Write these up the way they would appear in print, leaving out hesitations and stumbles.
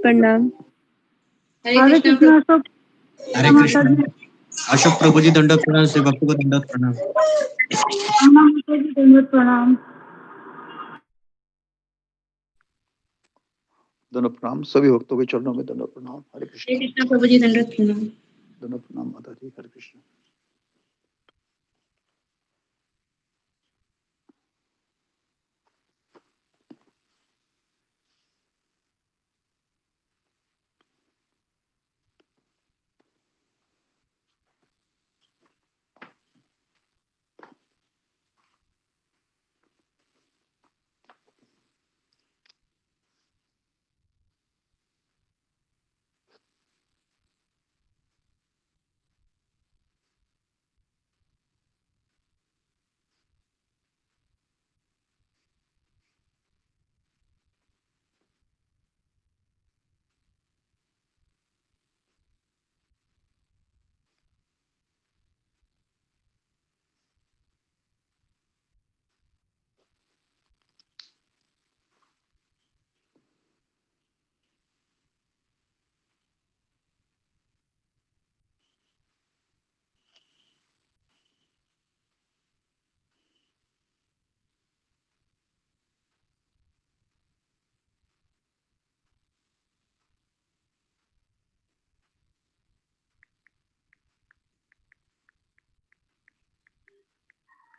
प्रणाम। हरे कृष्णा अशोक। हरे माता कृष्ण। जी। अशोक प्रभु जी दंडवत प्रणाम। श्री भक्तों को दंडवत प्रणाम। माता जी दंडवत प्रणाम। दंडवत प्रणाम। सभी भक्तों के चरणों में दंडवत प्रणाम। हरे कृष्ण प्रभु जी दंडवत प्रणाम। दंडवत प्रणाम माता जी। हरे कृष्ण।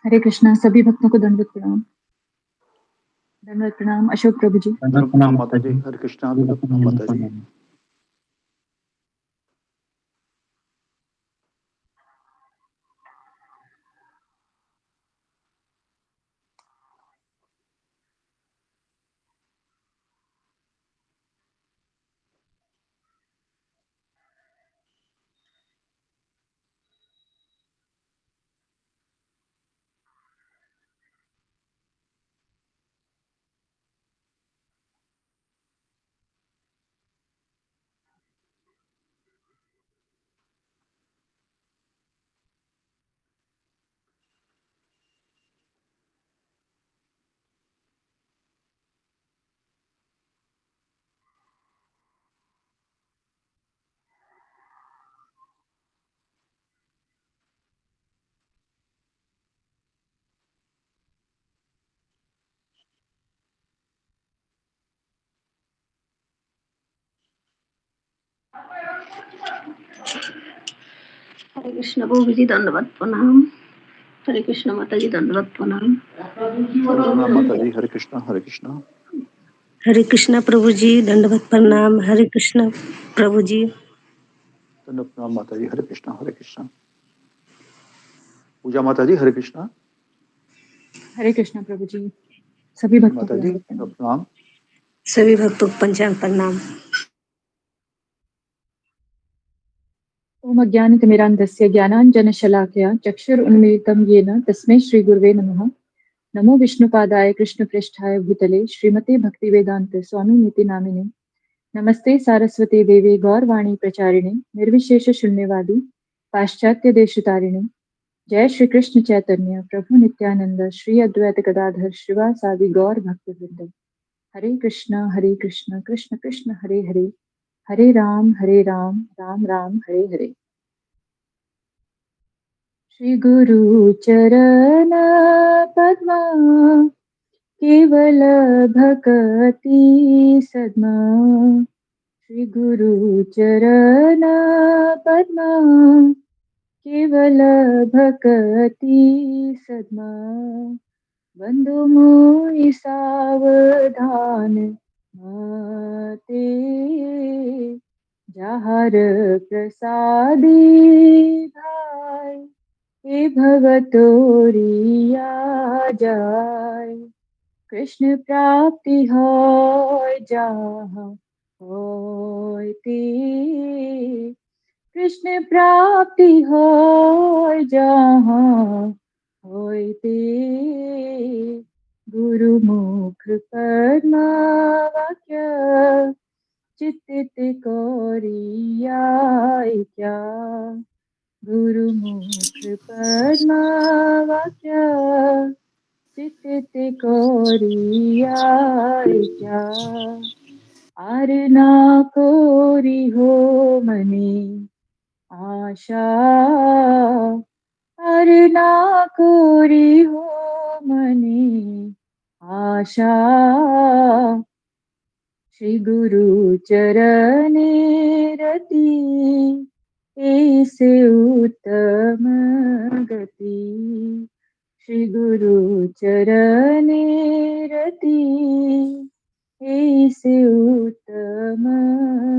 हरे कृष्णा। सभी भक्तों को दंडवत प्रणाम। दंडवत प्रणाम अशोक प्रभु जी। दंडवत प्रणाम माता जी। हरे कृष्णा। दंडवत प्रणाम माता जी। हरे कृष्ण प्रभु जी दंडवत प्रणाम। हरे कृष्ण माता जी दंडवत प्रणाम। प्रणाम माता जी। हरे कृष्णा। हरे कृष्णा। हरे कृष्ण प्रभु जी दंडवत प्रणाम। हरे कृष्ण प्रभु जी। दंडवत प्रणाम माता जी। हरे कृष्णा। हरे कृष्णा। पूजा माता जी। हरे कृष्णा। हरे कृष्णा प्रभु जी। सभी भक्तों माता को जी दंडवत प्रणाम। प्रणाम। सभी भक्तों को पंचांग प्रणाम। ओम अज्ञानतिमिरान्धस्य ज्ञानाञ्जनशलाकया चक्षुरुन्मीलितं येन तस्मै श्रीगुरुवे नमः। नमो विष्णुपादाय कृष्णप्रेष्ठाय भूतले श्रीमते भक्तिवेदांत स्वामिनिति नामिने। नमस्ते सारस्वती देवी गौरवाणी प्रचारिणे निर्विशेष शून्यवादी पाश्चात्य देशतारिणे। जय श्री कृष्ण चैतन्य प्रभु नित्यानंद श्री अद्वैत गदाधर श्रीवासादि गौर भक्तवृंद। हरे कृष्ण कृष्ण कृष्ण हरे हरे, हरे राम राम राम हरे हरे। श्री गुरु चरण पद्मा केवल भक्ति सद्मा। श्री गुरु चरण पद्मा केवल भक्ति सद्मा। बंधु मोहि सावधान माते जहर प्रसादी भाई हे भवतोरिया जाय। कृष्ण प्राप्ति होय जहाँ होय ते। कृष्ण प्राप्ति होय जहाँ होय ते। गुरुमुख पद्मा वाक्य चित्तित कोरियाय क्या। गुरुमुख पद्मा वाक्य चित्तित कोरियाय क्या। आर ना कोरी हो मने आशा, आर ना कोरी हो मने आशा, श्री गुरु चरणे रति ऐसे उत्तम गति, श्री गुरु चरणे रति ऐसे उत्तम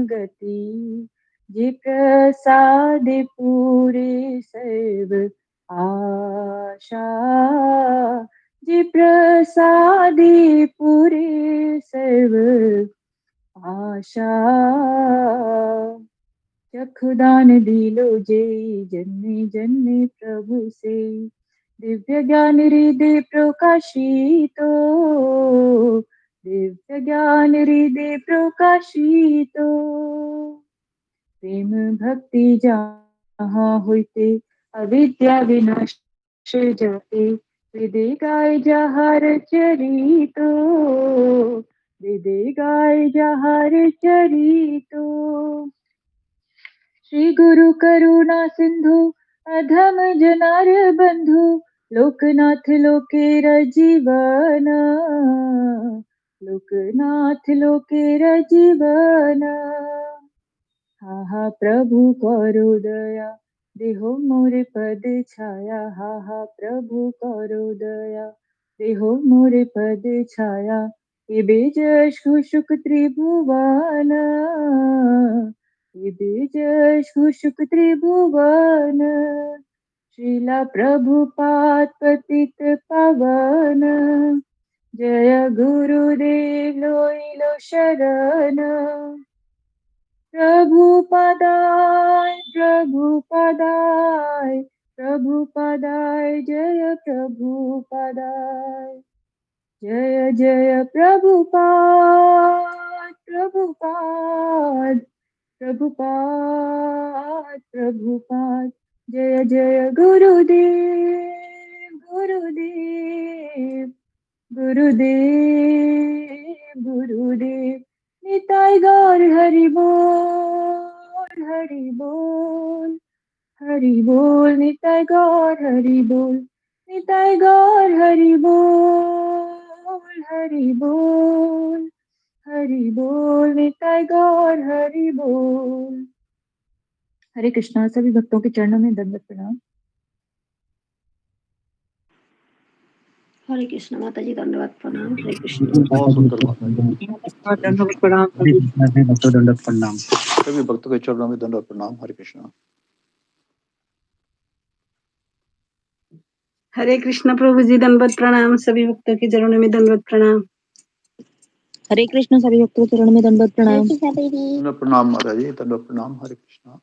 गति, जे प्रसाद पूरे सर्व आशा, जे प्रसाद पूरे सर्व आशा, चक्षुदान दिलो जे जन्मे जन्मे प्रभु से, दिव्य ज्ञान हृदय प्रकाशितो, दिव्य ज्ञान हृदय प्रकाशितो, प्रेम भक्ति जहाँ होते अविद्या विनाश जाते, हृदय गाय जहार चरितो, हृदय गाय जहार चरितो, श्री गुरु करुणा सिंधु अधम जनार बंधु, लोकनाथ लोकेर जीवन, लोकनाथ लोकेर जीवन, हा हा प्रभु करो दया देहो मोरे पद छाया, हा हा प्रभु करो दया देहो मोरे पद छाया, ये बेजश शुक त्रिभुवन, ये बेजश शुक त्रिभुवन, श्रीला प्रभुपाद पतित पावन, जय गुरुदेव लोइलो शरण, प्रभुपदाय प्रभुपदाय प्रभुपदाय, जय प्रभुपदाय, जय जय प्रभुपाद प्रभुपाद प्रभुपाद प्रभुपाद, जय जय गुरुदेव गुरुदेव गुरुदेव गुरुदेव, निताय गौर हरि बोल हरि बोल हरि बोल, निताय गौर हरि बोल, निताय गौर हरि बोल हरि बोल हरि बोल, निताय गौर हरि बोल। हरे कृष्णा। सभी भक्तों के चरणों में दंडवत प्रणाम। हरे कृष्ण माता जी, दंडवत प्रणाम। हरे कृष्ण। बहुत सुंदर माता जी। दंडवत प्रणाम। हरे कृष्णा से भक्तों दंडवत प्रणाम। सभी भक्तों के चरणों में दंडवत प्रणाम। हरे कृष्णा। हरे कृष्ण प्रभु जी, दंडवत प्रणाम। सभी भक्तों के चरणों में दंडवत प्रणाम। हरे कृष्ण। सभी भक्तों के चरणों में दंडवत प्रणाम। दंडवत प्रणाम माता जी, दंडवत प्रणाम। हरे कृष्णा।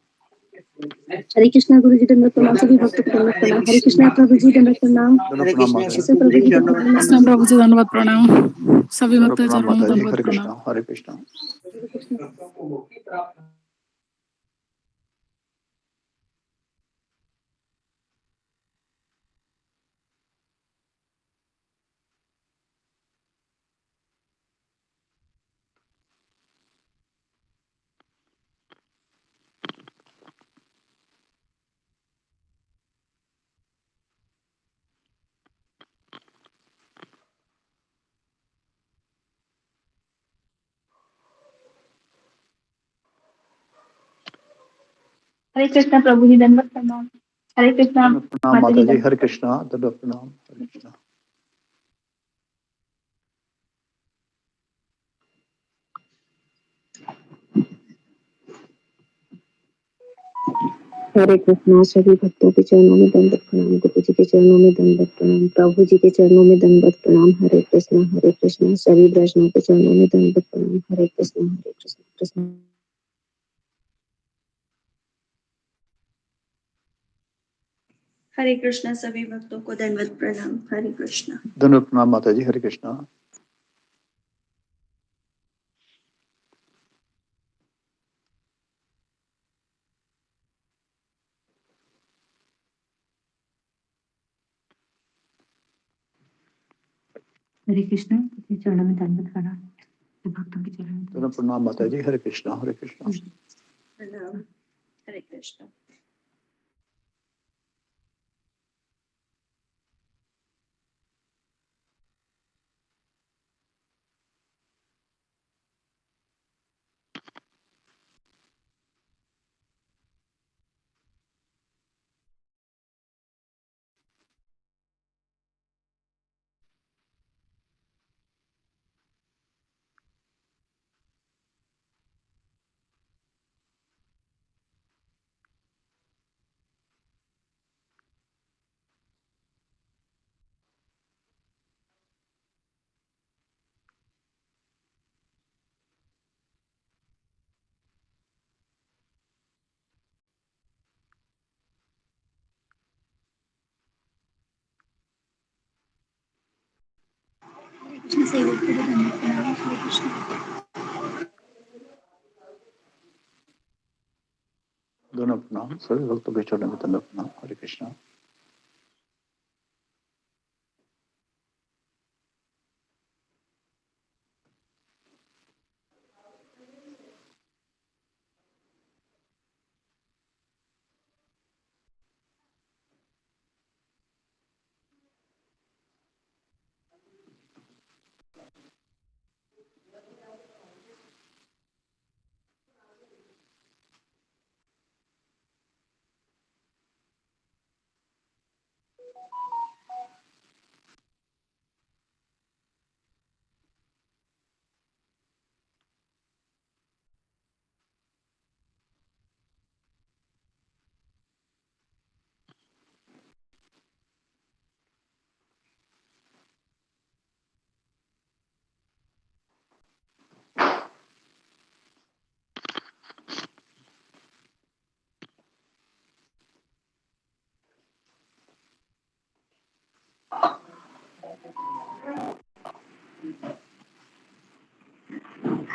हरे कृष्णा गुरु जी, दंडवत प्रणाम। सभी भक्तों को दंडवत प्रणाम। हरे कृष्णा प्रभु जी, दंडवत प्रणाम। दंडवत प्रणाम माता जी। कृष्ण प्रभु जी, धन्यवाद प्रणाम। सभी दंडवत भक्तों के प्रणाम चरणों में माता जी। धन्यवाद हरे प्रणाम। कृष्णा। हरे कृष्णा। हरे कृष्ण प्रभु जी, दंडवत प्रणाम। हरे कृष्ण दंडवत प्रणाम माता जी। हरे कृष्णा। दंडवत प्रणाम। हरे कृष्णा। हरे कृष्णा। सभी भक्तों के चरणों में दंडवत प्रणाम। गुरु जी के चरणों में दंडवत प्रणाम। प्रभु जी के चरणों में दंडवत प्रणाम। हरे कृष्णा सभी वैष्णव के चरणों में दंडवत प्रणाम। हरे कृष्ण कृष्ण। हरे कृष्ण सभी भक्तों को दंडवत प्रणाम। हरे कृष्ण। दंडवत प्रणाम माता जी। हरे कृष्णा। हरे कृष्ण। चरणों में दंडवत प्रणाम। दंडवत प्रणाम माता जी। हरे कृष्णा हरे कृष्णा। हरे कृष्ण। दंडवत प्रणाम सभी भक्तों के चरणों में दंडवत प्रणाम। हरे कृष्णा।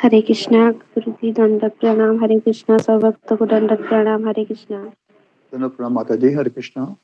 हरे कृष्णा गुरु जी दंडवत प्रणाम। हरे कृष्णा सब भक्तों को दंडवत प्रणाम। हरे कृष्णा। दंडवत प्रणाम माता जी। हरे कृष्णा।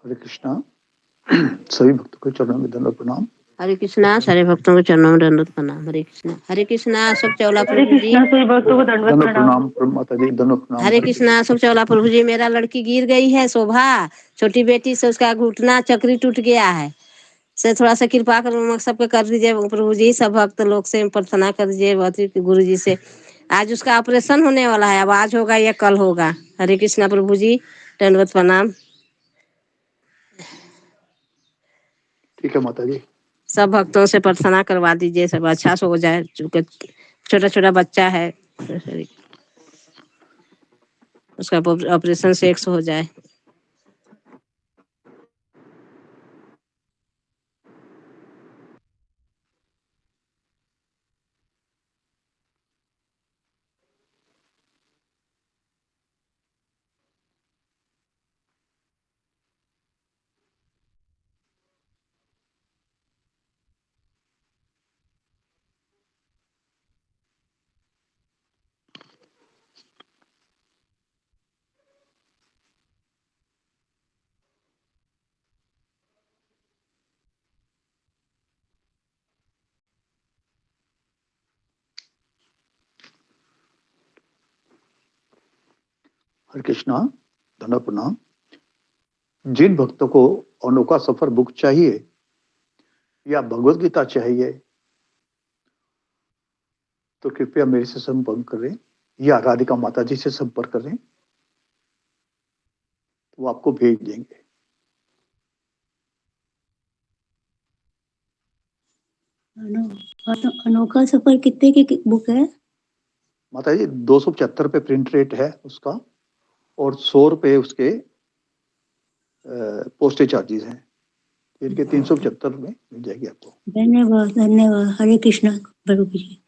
हरे कृष्णा सभी भक्तों के चरणों में दंडवत प्रणाम। हरे कृष्णा सारे भक्तों को चरणों में दंडवत प्रणाम। हरे कृष्णा। हरे कृष्णा अशोक चावला हरे प्रभु जी। कृष्णा सभी भक्तों को दंडवत दंडवत प्रणाम। प्रणाम माता जी। दंडवत प्रणाम। हरे कृष्णा अशोक चावला प्रभु जी। मेरा लड़की गिर गई है शोभा, छोटी बेटी से उसका घुटना चक्री टूट गया है, से थोड़ा सा कृपा कर सबके कर दीजिए प्रभु जी। सब भक्त लोग से प्रार्थना कर दीजिए गुरु जी से। आज उसका ऑपरेशन होने वाला है, अब आज होगा या कल होगा। हरे कृष्णा प्रभु जी दंडवत प्रणाम। ठीक है माता जी। सब भक्तों से प्रार्थना करवा दीजिए, सब अच्छा से हो जाए, चूंकि छोटा छोटा बच्चा है, उसका ऑपरेशन से हो जाए। हरे कृष्णा, धन्यवाद प्रणाम। जिन भक्तों को अनोखा सफर बुक चाहिए या भगवत गीता चाहिए तो कृपया मेरे से संपर्क करें या राधिका माता जी से संपर्क करें, वो आपको भेज देंगे। अनोखा सफर कितने की बुक है माता जी? 275 पे प्रिंट रेट है उसका और 100 रुपये उसके पोस्टेज चार्जेस हैं, इनके 375 में मिल जाएगी आपको। धन्यवाद धन्यवाद। हरे कृष्णा प्रभु जी।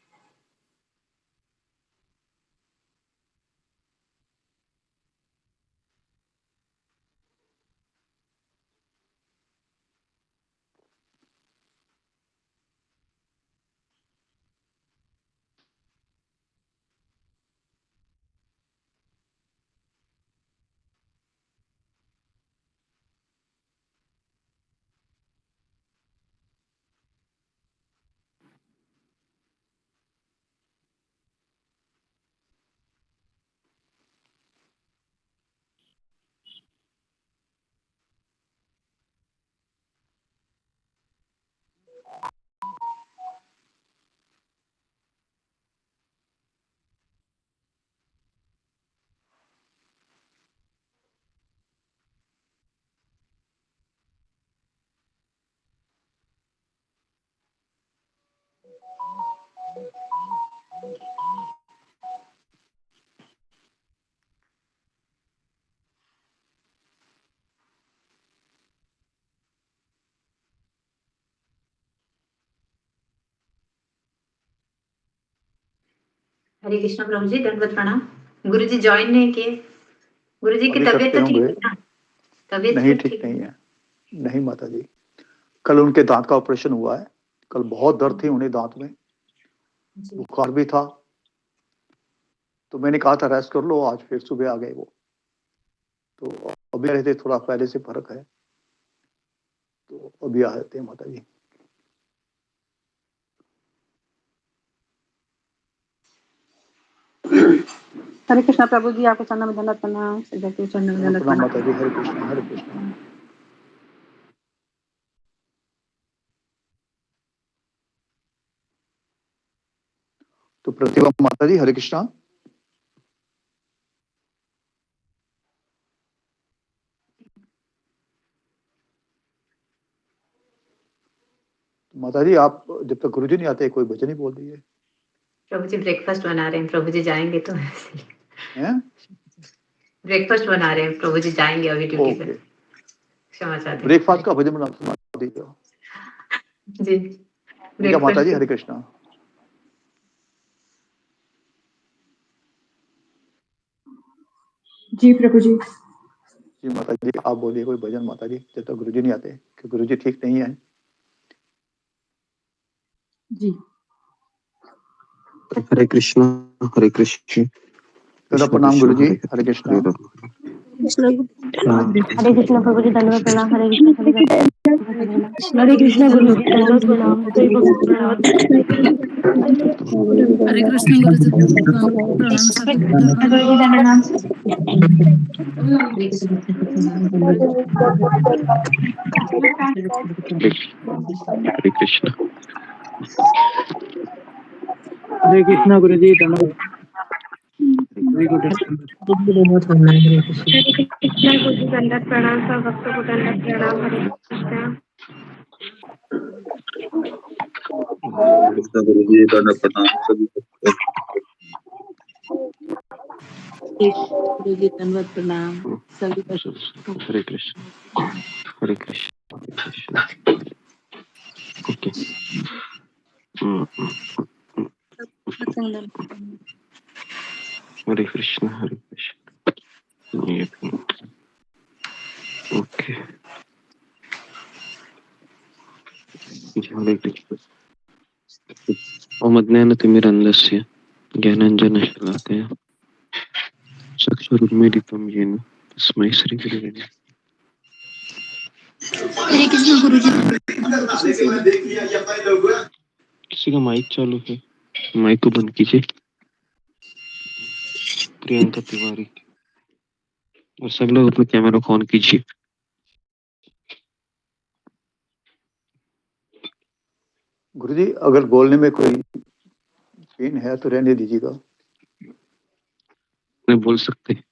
हरे कृष्णा प्रभु जी, दंडवत प्रणाम। गुरु जी ज्वाइन नहीं किए। गुरु जी की अभी तबीयत करते तो ठीक होंगे। है ना? तबीयत नहीं, तो ठीक नहीं है। नहीं माता जी, कल उनके दांत का ऑपरेशन हुआ है। कल बहुत दर्द थी उन्हें दांत में, जी। बुखार भी था, तो मैंने कहा था रेस्ट कर लो। आज फिर सुबह आ गए वो, तो अभी रहते थोड़ा पहले से फर्क है, तो अभी आ जाते हैं माता जी। हरे कृष्णा प्रभु जी, आपके चरणों में दंडवत प्रणाम। चरणों में दंडवत प्रणाम माता जी। प्रणाम। हरे कृष्णा हरे कृष्णा। तो प्रतिभा माता जी, हरे कृष्णा। माता जी, आप जब तक गुरुजी नहीं आते कोई भजन ही बोल दीजिए। प्रभु जी ब्रेकफास्ट बना रहे हैं, प्रभु जी जाएंगे तो हैं? ब्रेकफास्ट बना रहे हैं, प्रभु जी जाएंगे अभी ड्यूटी पे। ओके, क्षमा चाहते हैं। ब्रेकफास्ट का भजन बना दीजिए। जी ठीक है माता जी, ब्रेकफास्ट। हरे कृष्णा। जी प्रभु जी। जी माता जी, आप बोलिए कोई भजन माता जी, जब तक गुरुजी नहीं आते, कि गुरुजी ठीक नहीं है। जी हरे कृष्णा हरे कृष्ण दादा कृष्ण प्रणाम कृष्ण गुरुजी, हरे हरे हरे कृष्णा। हरे राम कृष्ण राम हरे कृष्ण प्रभु जी दंडवत प्रणाम। हरे कृष्ण सभी हरे कृष्ण गुरु जी दंडवत प्रणाम। सभी भक्त दंडवत हरे कृष्ण गुरु जी प्रणाम सभी हरे कृष्ण हरे कृष्णा गुरु जी, धन्यवाद। Very good. कृष्ण गुरु जी दंडवत प्रणाम। सब भक्तों को दंडवत प्रणाम। हरे कृष्णा। कृष्ण गुरु जी का प्रणाम सभी गुरु जी दंडवत प्रणाम। सभी हरे कृष्ण हरे कृष्ण हरे कृष्ण। ओके हरे कृष्ण हरे कृष्ण। ये भी ओके। हरे कृष्ण। ओम अज्ञानतिमिरन्धस्य ज्ञानाञ्जनशलाकया चक्षुरुन्मीलितं येन तस्मै श्रीगुरवे नमः। हरे कृष्ण गुरु जी। किसी का माइक चालू है? माइक को बंद कीजिए। प्रियंका तिवारी। और सब लोग अपने कैमरा को ऑन कीजिए। गुरुजी अगर बोलने में कोई पेन है तो रहने दीजिएगा। मैं बोल सकते हैं।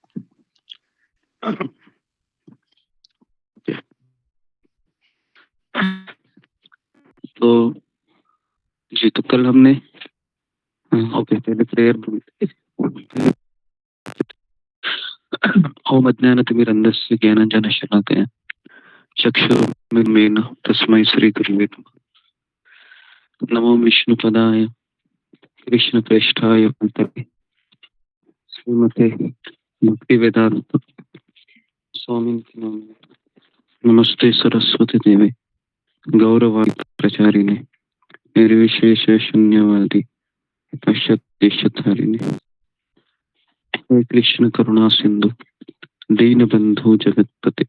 तो जी, तो कल हमने ओके पहले प्रेयर ओम अज्ञानतिमिरन्धस्य ज्ञानाञ्जनशलाकया चक्षुरुन्मीलितं तस्मै श्रीगुरुवे नमः। नमो विष्णुपदाय कृष्णप्रेष्ठाय भूतले श्रीमते भक्तिवेदान्त स्वामिनिति नामिने। नमस्ते सरस्वती देवे गौरवाणी प्रचारिणे निर्विशेष शून्यवादी पश्चात्देशधारिणे। हे कृष्ण करुणा सिंधु दीनबंधु जगत्पते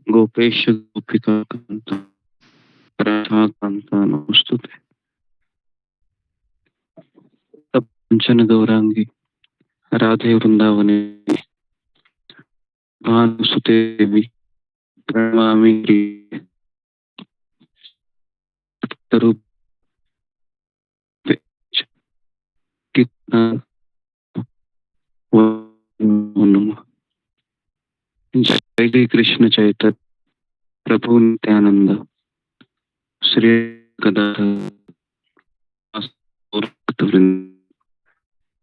गोपेश गोपिका कांत राधा कांता नमस्तुते। कंचन गौरांगी राधे वृंदावने भानुसुते देवी प्रणमामि रूपे कितना नमः। जय कृष्ण चैतन्य प्रभु नित्यानंद श्री गदाधर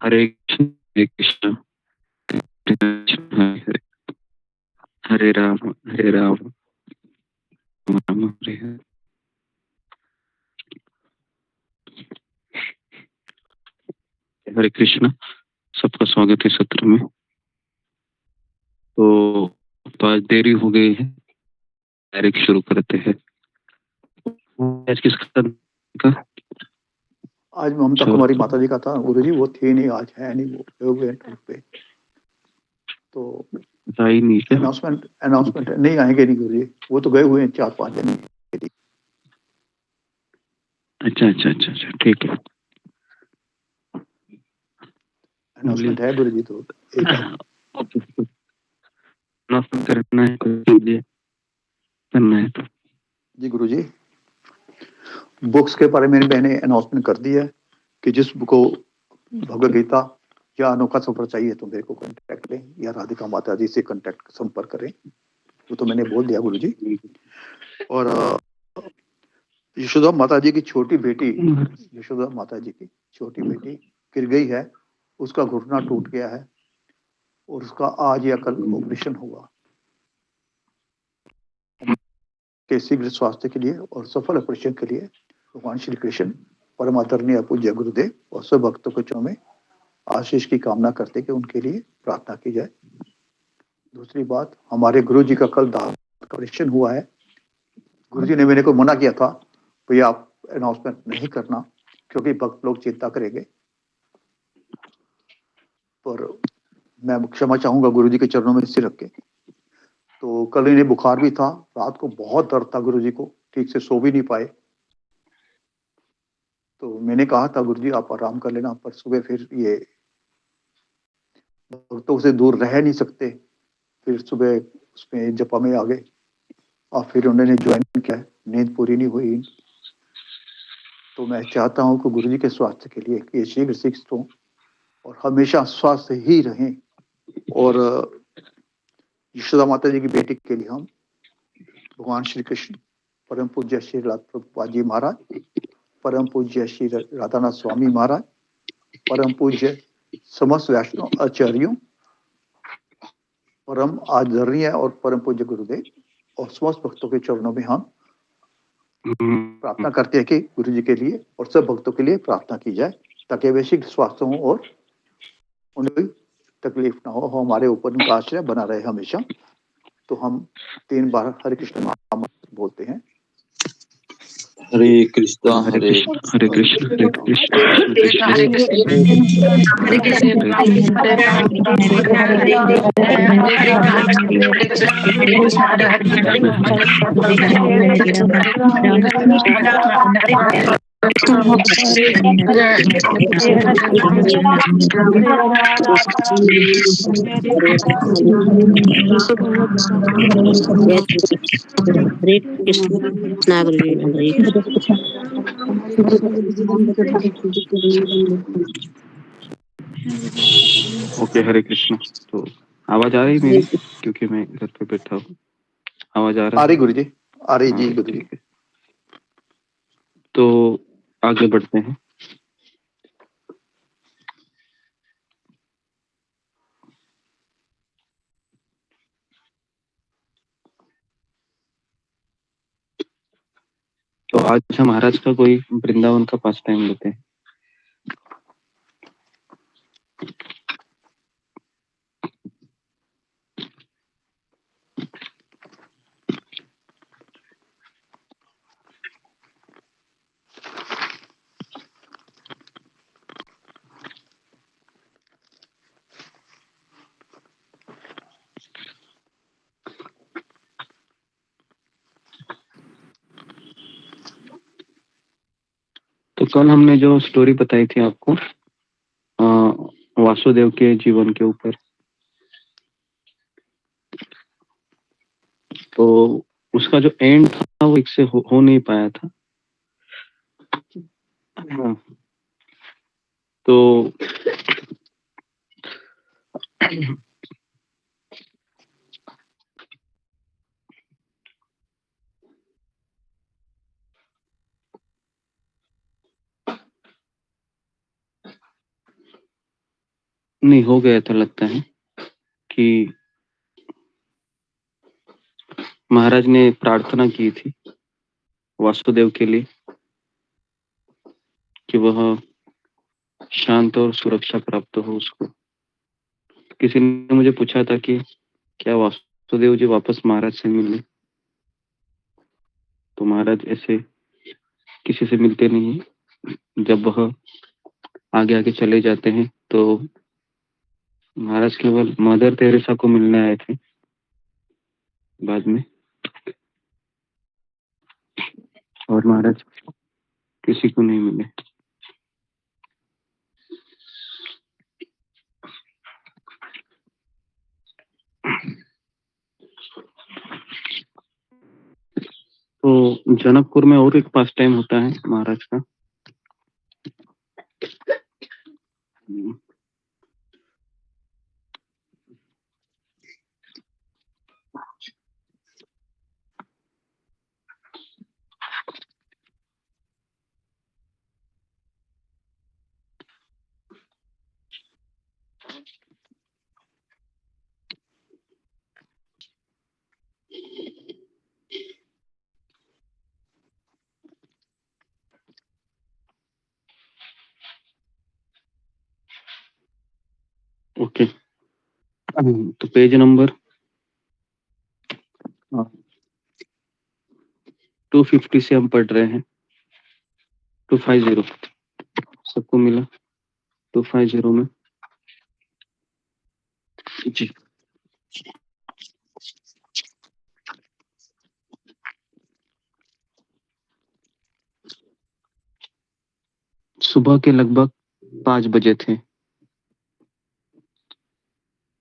हरे कृष्ण हरे राम राम हरे हरे। हरे कृष्ण, सबका स्वागत है सत्र में। तो आज देरी हो गई है, डायरेक्ट शुरू करते हैं। आज किसका का? आज ममता कुमारी माता जी का था गुरुजी, वो थी नहीं, आज है नहीं, वो गए टूर पे। तो आई नहीं क्या? अनाउंसमेंट नहीं आएंगे नहीं गुरुजी, वो तो गए हुए हैं 4-5 दिन। अच्छा, ठीक है। अनाउंसमेंट है गुरुजी, तो एक करना है तो जी गुरुजी। बुक्स के बारे में मैंने अनाउंसमेंट कर दी है कि जिस बुक को भगवद गीता या अनोखा सफर चाहिए तो मेरे को कांटेक्ट लें या राधिका माता जी से कांटेक्ट संपर्क करें, वो तो मैंने बोल दिया गुरुजी। और यशोदा माता जी की छोटी बेटी गिर गई है, उसका घुटना टूट गया है और उसका आज या कल ऑपरेशन होगा। के शीघ्र स्वास्थ्य के लिए और सफल ऑपरेशन के लिए भगवान श्री कृष्ण परम आदरणीय पूज्य गुरुदेव और सब भक्तों के चरणों में आशीष की कामना करते कि उनके लिए प्रार्थना की जाए। दूसरी बात, हमारे गुरु जी का कल दांत का ऑपरेशन हुआ है। गुरु जी ने मेरे को मना किया था, भैया आप अनाउंसमेंट नहीं करना क्योंकि भक्त लोग चिंता करेंगे, पर मैं क्षमा चाहूंगा गुरु जी के चरणों में सिर रख के। तो कल इन्हें बुखार भी था, रात को बहुत दर्द था गुरु जी को, ठीक से सो भी नहीं पाए। तो मैंने कहा था गुरु जी आप आराम कर लेना, पर सुबह फिर ये भक्तों से दूर रह नहीं सकते, फिर सुबह उसमें जपा में आ गए और फिर उन्होंने ज्वाइन किया, नींद पूरी नहीं हुई। तो मैं चाहता हूं कि गुरु जी के स्वास्थ्य के लिए ये शीघ्र स्वस्थ हों और हमेशा स्वस्थ ही रहें। और यशोदा माता जी की बेटी के लिए हम भगवान श्री कृष्ण, परम पूज्य श्री प्रभुपाद जी महाराज, परम पूज्य श्री राधानाथ स्वामी महाराज, परम पूज्य समस्त वैष्णव आचार्यों, परम आदरणीय और परम पूज्य गुरुदेव और समस्त भक्तों के चरणों में हम प्रार्थना करते हैं कि गुरु जी के लिए और सब भक्तों के लिए प्रार्थना की जाए ताकि वे शीघ्र स्वस्थ हों और उन्हें कोई तकलीफ ना हो, हमारे ऊपर उनका आश्रय बना रहे हमेशा। तो हम 3 बार हरे कृष्ण महामंत्र बोलते हैं। हरे कृष्णा हरे हरे कृष्ण हरे कृष्ण जय हरे कृष्ण कृष्णा गुरु जी हरे कृष्ण। ओके, हरे कृष्ण। तो आवाज आ रही मेरी? क्योंकि मैं घर पे बैठा हूँ। आवाज आ रहा आ है? रही गुरु जी, आ रही हाँ, जी गुरु जी। ठीक है। तो आगे बढ़ते हैं। तो आज हम महाराज का कोई वृंदावन का पास टाइम लेते हैं। तो कल हमने जो स्टोरी बताई थी आपको वासुदेव के जीवन के ऊपर, तो उसका जो एंड था वो एक से हो नहीं पाया था। तो नहीं हो गया था, लगता है कि महाराज ने प्रार्थना की थी वासुदेव के लिए कि वह शांत और सुरक्षा प्राप्त हो उसको। किसी ने मुझे पूछा था कि क्या वासुदेव जी वापस महाराज से मिले, तो महाराज ऐसे किसी से मिलते नहीं है। जब वह आगे आगे चले जाते हैं तो महाराज केवल मदर तेरेसा को मिलने आए थे बाद में, और महाराज किसी को नहीं मिले। तो जनकपुर में और एक पास टाइम होता है महाराज का। ओके, तो पेज नंबर 250 से हम पढ़ रहे हैं 250। सबको मिला 250 में? जी। सुबह के लगभग 5 बजे थे।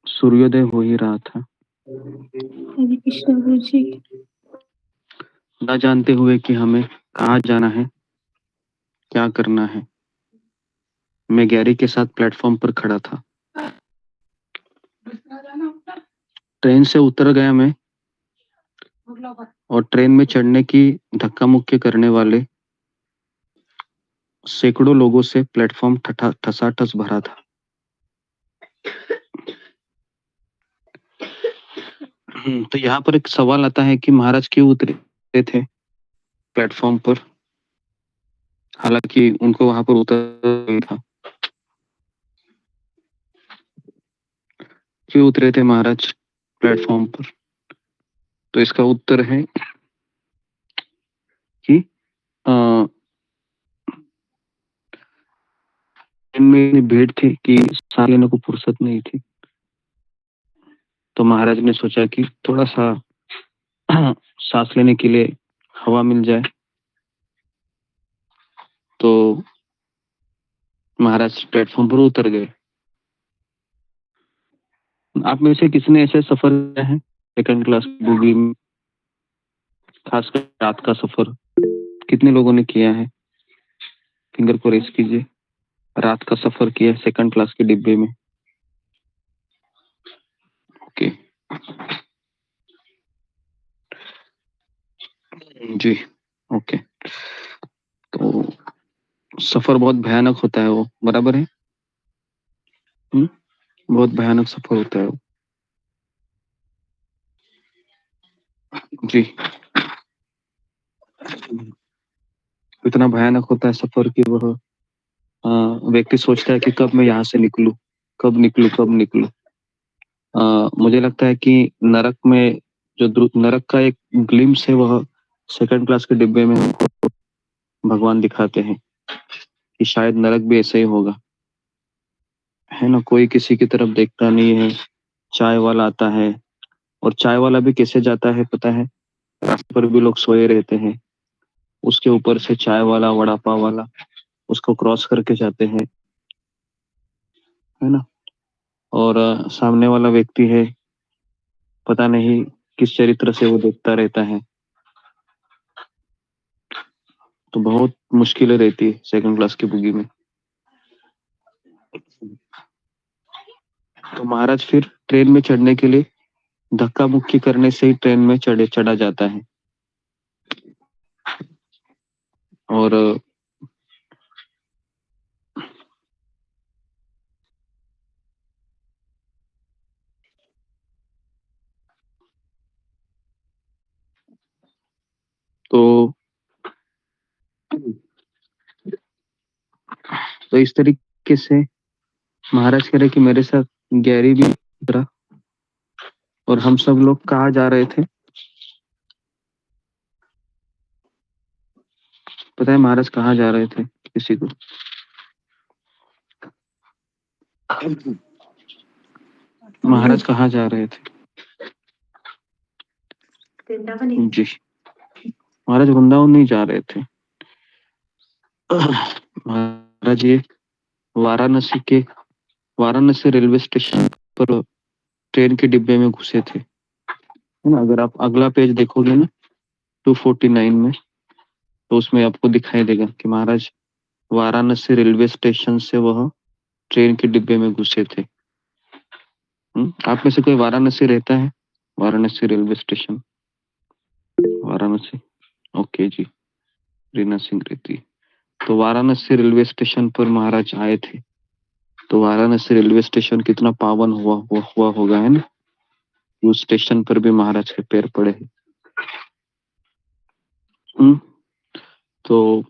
सूर्योदय हो ही रहा था। हरे कृष्ण गुरु जी। न जानते हुए कि हमें कहाँ जाना है, क्या करना है, मैं गैरी के साथ प्लेटफॉर्म पर खड़ा था। ट्रेन से उतर गया मैं, और ट्रेन में चढ़ने की धक्का मुक्की करने वाले सैकड़ों लोगों से प्लेटफॉर्म ठसाठस भरा था। तो यहाँ पर एक सवाल आता है कि महाराज क्यों उतरे थे प्लेटफॉर्म पर, हालांकि उनको वहां पर उतर था। क्यों उतरे थे महाराज प्लेटफॉर्म पर? तो इसका उत्तर है कि इनमें भीड़ थी कि सांस लेने को फुर्सत नहीं थी। तो महाराज ने सोचा कि थोड़ा सा सांस लेने के लिए हवा मिल जाए। तो महाराज प्लेटफॉर्म पर उतर गए। आप में से किसने ऐसे सफर किया है सेकंड क्लास बोगी में, खासकर रात का सफर? कितने लोगों ने किया है? फिंगर को रेस कीजिए। रात का सफर किया है सेकंड क्लास के डिब्बे में? ओके जी, ओके। तो सफर बहुत भयानक होता है वो, बराबर है? बहुत भयानक सफर होता है वो। जी, इतना भयानक होता है सफर कि वह व्यक्ति सोचता है कि कब मैं यहाँ से निकलूं, कब निकलूं, कब निकलूं। मुझे लगता है कि नरक में जो नरक का एक ग्लिम्स है वह सेकंड क्लास के डिब्बे में भगवान दिखाते हैं कि शायद नरक भी ऐसे ही होगा, है ना। कोई किसी की तरफ देखता नहीं है। चाय वाला आता है, और चाय वाला भी कैसे जाता है पता है? रास्ते पर भी लोग सोए रहते हैं, उसके ऊपर से चाय वाला, वड़ा पाव वाला उसको क्रॉस करके जाते हैं, है ना। और सामने वाला व्यक्ति है, पता नहीं किस चरित्र से वो देखता रहता है। तो बहुत मुश्किलें रहती है सेकंड क्लास की बुगी में। तो महाराज फिर ट्रेन में चढ़ने के लिए धक्का मुक्की करने से ही ट्रेन में चढ़ा जाता है। और तो इस तरीके से महाराज कह रहे कि मेरे साथ गैरी भी उतरा, और हम सब लोग कहाँ जा रहे थे पता है? महाराज कहाँ जा रहे थे किसी को? महाराज कहाँ जा रहे थे? जी, महाराज वृंदावन नहीं जा रहे थे। महाराज ये वाराणसी रेलवे स्टेशन पर ट्रेन के डिब्बे में घुसे थे, है ना। अगर आप अगला पेज देखोगे ना 249 में, तो उसमें आपको दिखाई देगा कि महाराज वाराणसी रेलवे स्टेशन से वह ट्रेन के डिब्बे में घुसे थे। आप में से कोई वाराणसी रहता है? Varanasi railway station, Varanasi, okay ji, Reena Singh रहती है। तो वाराणसी रेलवे स्टेशन पर महाराज आए थे। तो वाराणसी रेलवे स्टेशन कितना पावन हुआ होगा, है ना। उस स्टेशन पर भी महाराज के पैर पड़े हैं। तो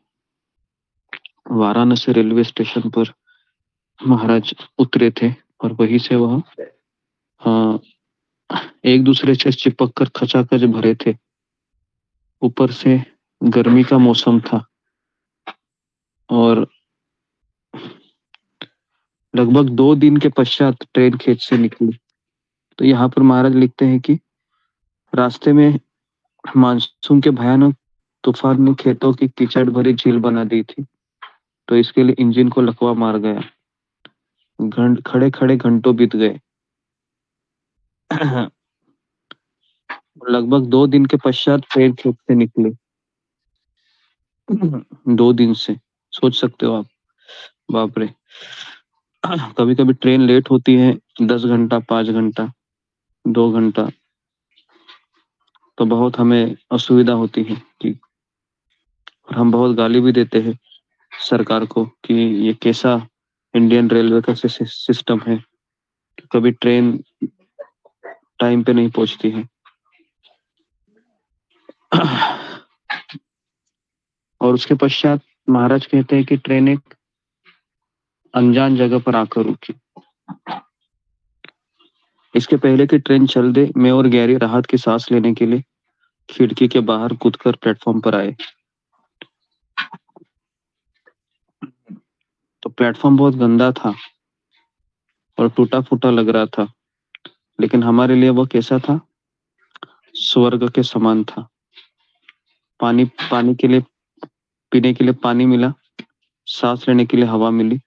वाराणसी रेलवे स्टेशन पर महाराज उतरे थे, और वहीं से वह एक दूसरे से चिपक कर खचाखच भरे थे। ऊपर से गर्मी का मौसम था, और लगभग 2 दिन के पश्चात ट्रेन खेत से निकली। तो यहाँ पर महाराज लिखते हैं कि रास्ते में मानसून के भयानक तूफान ने खेतों की कीचड़ भरी झील बना दी थी। तो इसके लिए इंजन को लकवा मार गया। खड़े खड़े घंटों बीत गए। लगभग 2 दिन के पश्चात ट्रेन खेत से निकले। 2 दिन से, सोच सकते हो आप, बाप रे। कभी कभी ट्रेन लेट होती है 10 घंटा, 5 घंटा, 2 घंटा, तो बहुत हमें असुविधा होती है कि, और हम बहुत गाली भी देते हैं सरकार को कि ये कैसा इंडियन रेलवे का सिस्टम है, कभी ट्रेन टाइम पे नहीं पहुंचती है। और उसके पश्चात महाराज कहते हैं कि ट्रेन एक अनजान जगह पर आकर रुकी। इसके पहले कि ट्रेन चल दे, मैं और गैरी राहत की सांस लेने के लिए खिड़की के बाहर कूदकर प्लेटफॉर्म पर आए। तो प्लेटफॉर्म बहुत गंदा था और टूटा फूटा लग रहा था, लेकिन हमारे लिए वो कैसा था? स्वर्ग के समान था। पानी के लिए, पीने के लिए पानी मिला, सांस लेने के लिए हवा मिली,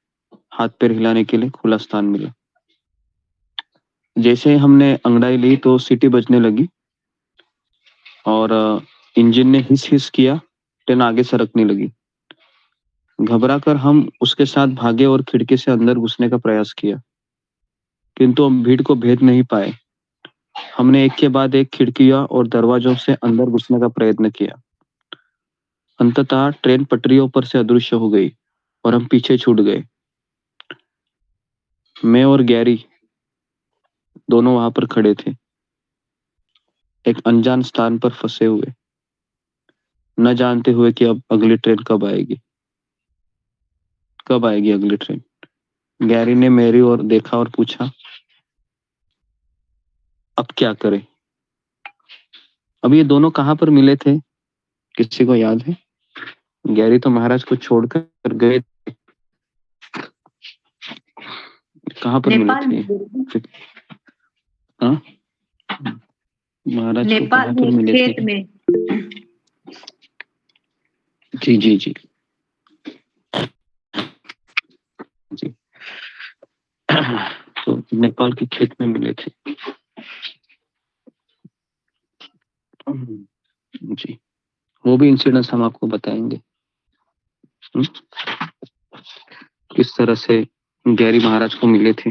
हाथ पैर हिलाने के लिए खुला स्थान मिला। जैसे हमने अंगड़ाई ली तो सीटी बजने लगी और इंजन ने हिस हिस किया, ट्रेन आगे सरकने लगी। घबराकर हम उसके साथ भागे और खिड़की से अंदर घुसने का प्रयास किया, किंतु हम भीड़ को भेद नहीं पाए। हमने एक के बाद एक खिड़कियां और दरवाजों से अंदर घुसने का प्रयत्न किया। अंततः ट्रेन पटरियों पर से अदृश्य हो गई और हम पीछे छूट गए। मैं और गैरी दोनों वहां पर खड़े थे, एक अनजान स्थान पर फंसे हुए, न जानते हुए कि अब अगली ट्रेन कब आएगी अगली ट्रेन। गैरी ने मेरी ओर देखा और पूछा, अब क्या करें? अब ये दोनों कहाँ पर मिले थे, किसी को याद है? गैरी तो महाराज को छोड़कर गए, कहाँ पर मिले थे? हाँ, महाराज को कहाँ पर मिले थे? खेत में। जी जी जी जी। तो नेपाल के खेत में मिले थे। जी, वो भी इंसिडेंट्स हम आपको बताएंगे। किस तरह से गैरी महाराज को मिले थे।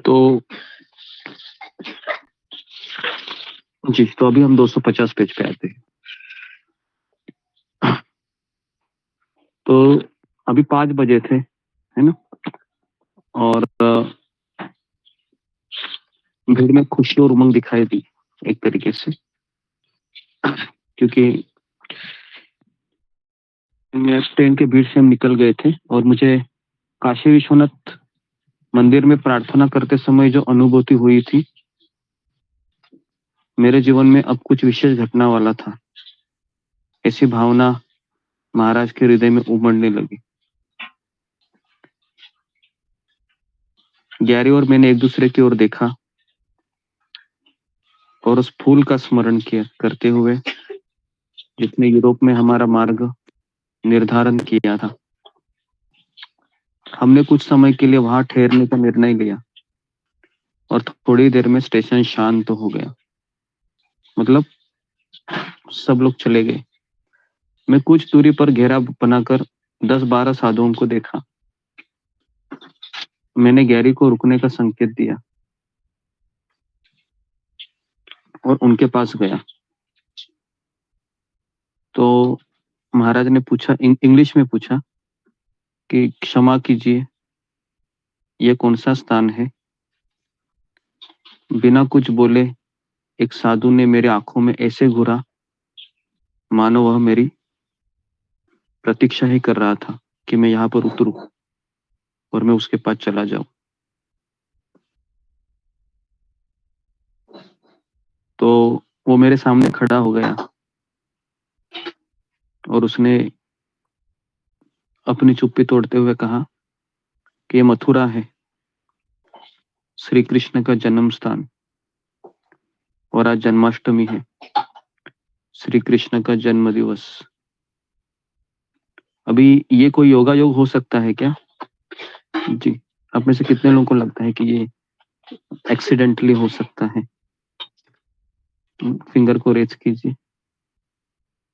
तो जी, तो अभी हम 250 पेज पे आते हैं। तो अभी 5 बजे थे, है ना? और भीड़ में खुशी और उमंग दिखाई दी एक तरीके से, क्योंकि ट्रेन के भीड़ से हम निकल गए थे और मुझे काशी विश्वनाथ मंदिर में प्रार्थना करते समय जो अनुभूति हुई थी, मेरे जीवन में अब कुछ विशेष घटना वाला था, ऐसी भावना महाराज के हृदय में उमड़ने लगी। गैरी और मैंने एक दूसरे की ओर देखा और उस फूल का स्मरण किया करते हुए जिसने यूरोप में हमारा मार्ग निर्धारण किया था। हमने कुछ समय के लिए वहां ठहरने का निर्णय लिया और थोड़ी देर में स्टेशन शांत हो गया, मतलब सब लोग चले गए। मैं कुछ दूरी पर घेरा बनाकर 10-12 साधुओं को देखा। मैंने गैरी को रुकने का संकेत दिया और उनके पास गया। तो महाराज ने पूछा, इंग्लिश में पूछा कि क्षमा कीजिए, यह कौन सा स्थान है? बिना कुछ बोले एक साधु ने मेरे आंखों में ऐसे घूरा मानो वह मेरी प्रतीक्षा ही कर रहा था कि मैं यहाँ पर उतरूं और मैं उसके पास चला जाऊं। तो वो मेरे सामने खड़ा हो गया और उसने अपनी चुप्पी तोड़ते हुए कहा कि ये मथुरा है, श्री कृष्ण का जन्म स्थान, और आज जन्माष्टमी है, श्री कृष्ण का जन्म दिवस। अभी ये कोई योगा योग हो सकता है क्या? जी, आप में से कितने लोगों को लगता है कि ये एक्सीडेंटली हो सकता है? फिंगर को रेज कीजिए।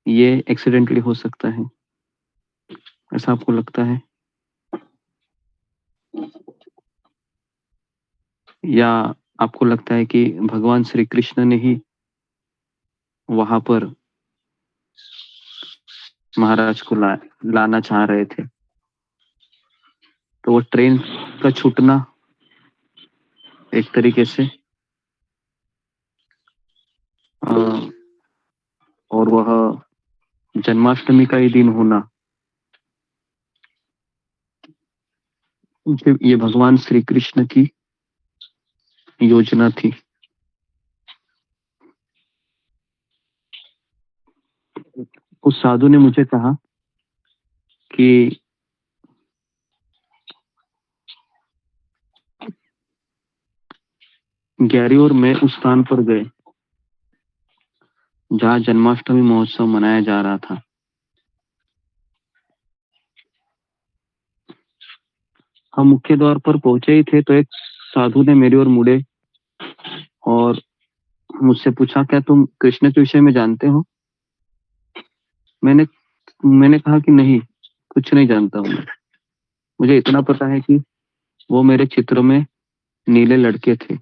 ये एक्सीडेंटली हो सकता है, ऐसा आपको लगता है? या आपको लगता है कि भगवान श्री कृष्ण ने ही वहां पर महाराज को लाना चाह रहे थे? तो वो ट्रेन का छूटना एक तरीके से और वह जन्माष्टमी का ही दिन होना, ये भगवान श्री कृष्ण की योजना थी। उस साधु ने मुझे कहा कि गैरी और मैं उस स्थान पर गए जहाँ जन्माष्टमी महोत्सव मनाया जा रहा था। हम मुख्य द्वार पर पहुंचे ही थे तो एक साधु ने मेरी ओर मुड़े और मुझसे पूछा, क्या तुम कृष्ण के विषय में जानते हो? मैंने मैंने कहा कि नहीं, कुछ नहीं जानता हूँ। मुझे इतना पता है कि वो मेरे चित्र में नीले लड़के थे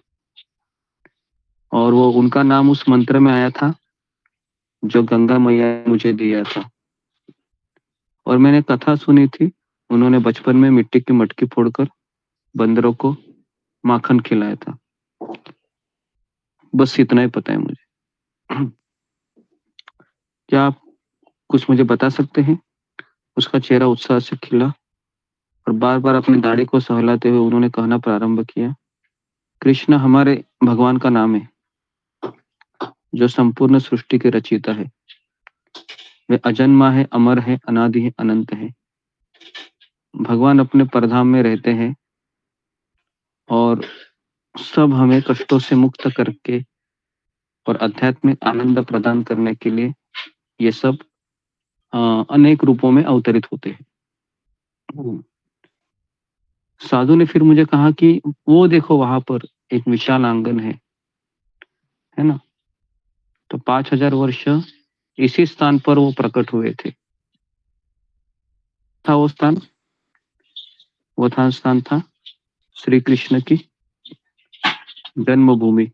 और वो उनका नाम उस मंत्र में आया था जो गंगा मैया ने मुझे दिया था। और मैंने कथा सुनी थी, उन्होंने बचपन में मिट्टी की मटकी फोड़कर बंदरों को माखन खिलाया था। बस इतना ही पता है मुझे। क्या आप कुछ मुझे बता सकते हैं? उसका चेहरा उत्साह से खिला और बार बार अपनी दाढ़ी को सहलाते हुए उन्होंने कहना प्रारंभ किया, कृष्ण हमारे भगवान का नाम है जो संपूर्ण सृष्टि के रचयिता है। वे अजन्मा है, अमर है, अनादि है, अनंत है। भगवान अपने परधाम में रहते हैं और सब हमें कष्टों से मुक्त करके और आध्यात्मिक आनंद प्रदान करने के लिए ये सब अनेक रूपों में अवतरित होते हैं। साधु ने फिर मुझे कहा कि वो देखो वहां पर एक विशाल आंगन है ना? तो 5000 वर्ष इसी स्थान पर वो प्रकट हुए थे। था वो स्थान? वो स्थान था श्री कृष्ण की जन्मभूमि।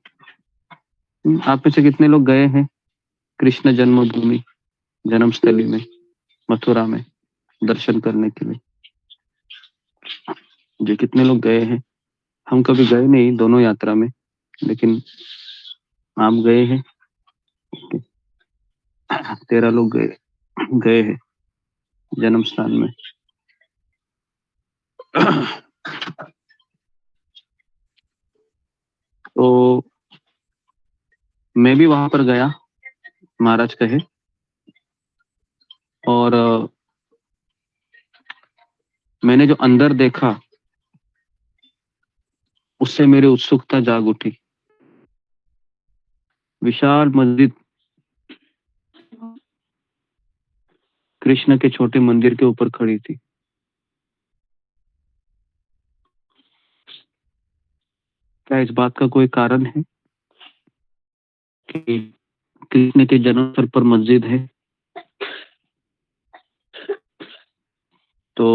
आप में से कितने लोग गए हैं कृष्ण जन्मभूमि, जन्मस्थली में, मथुरा में दर्शन करने के लिए? जो कितने लोग गए हैं? हम कभी गए नहीं दोनों यात्रा में, लेकिन आप गए हैं। 13 लोग गए हैं जन्म स्थान में। तो मैं भी वहां पर गया, महाराज कहे, और मैंने जो अंदर देखा उससे मेरी उत्सुकता जाग उठी। विशाल मस्जिद कृष्ण के छोटे मंदिर के ऊपर खड़ी थी। क्या इस बात का कोई कारण है कि कृष्ण के जन्म स्थल पर मस्जिद है? तो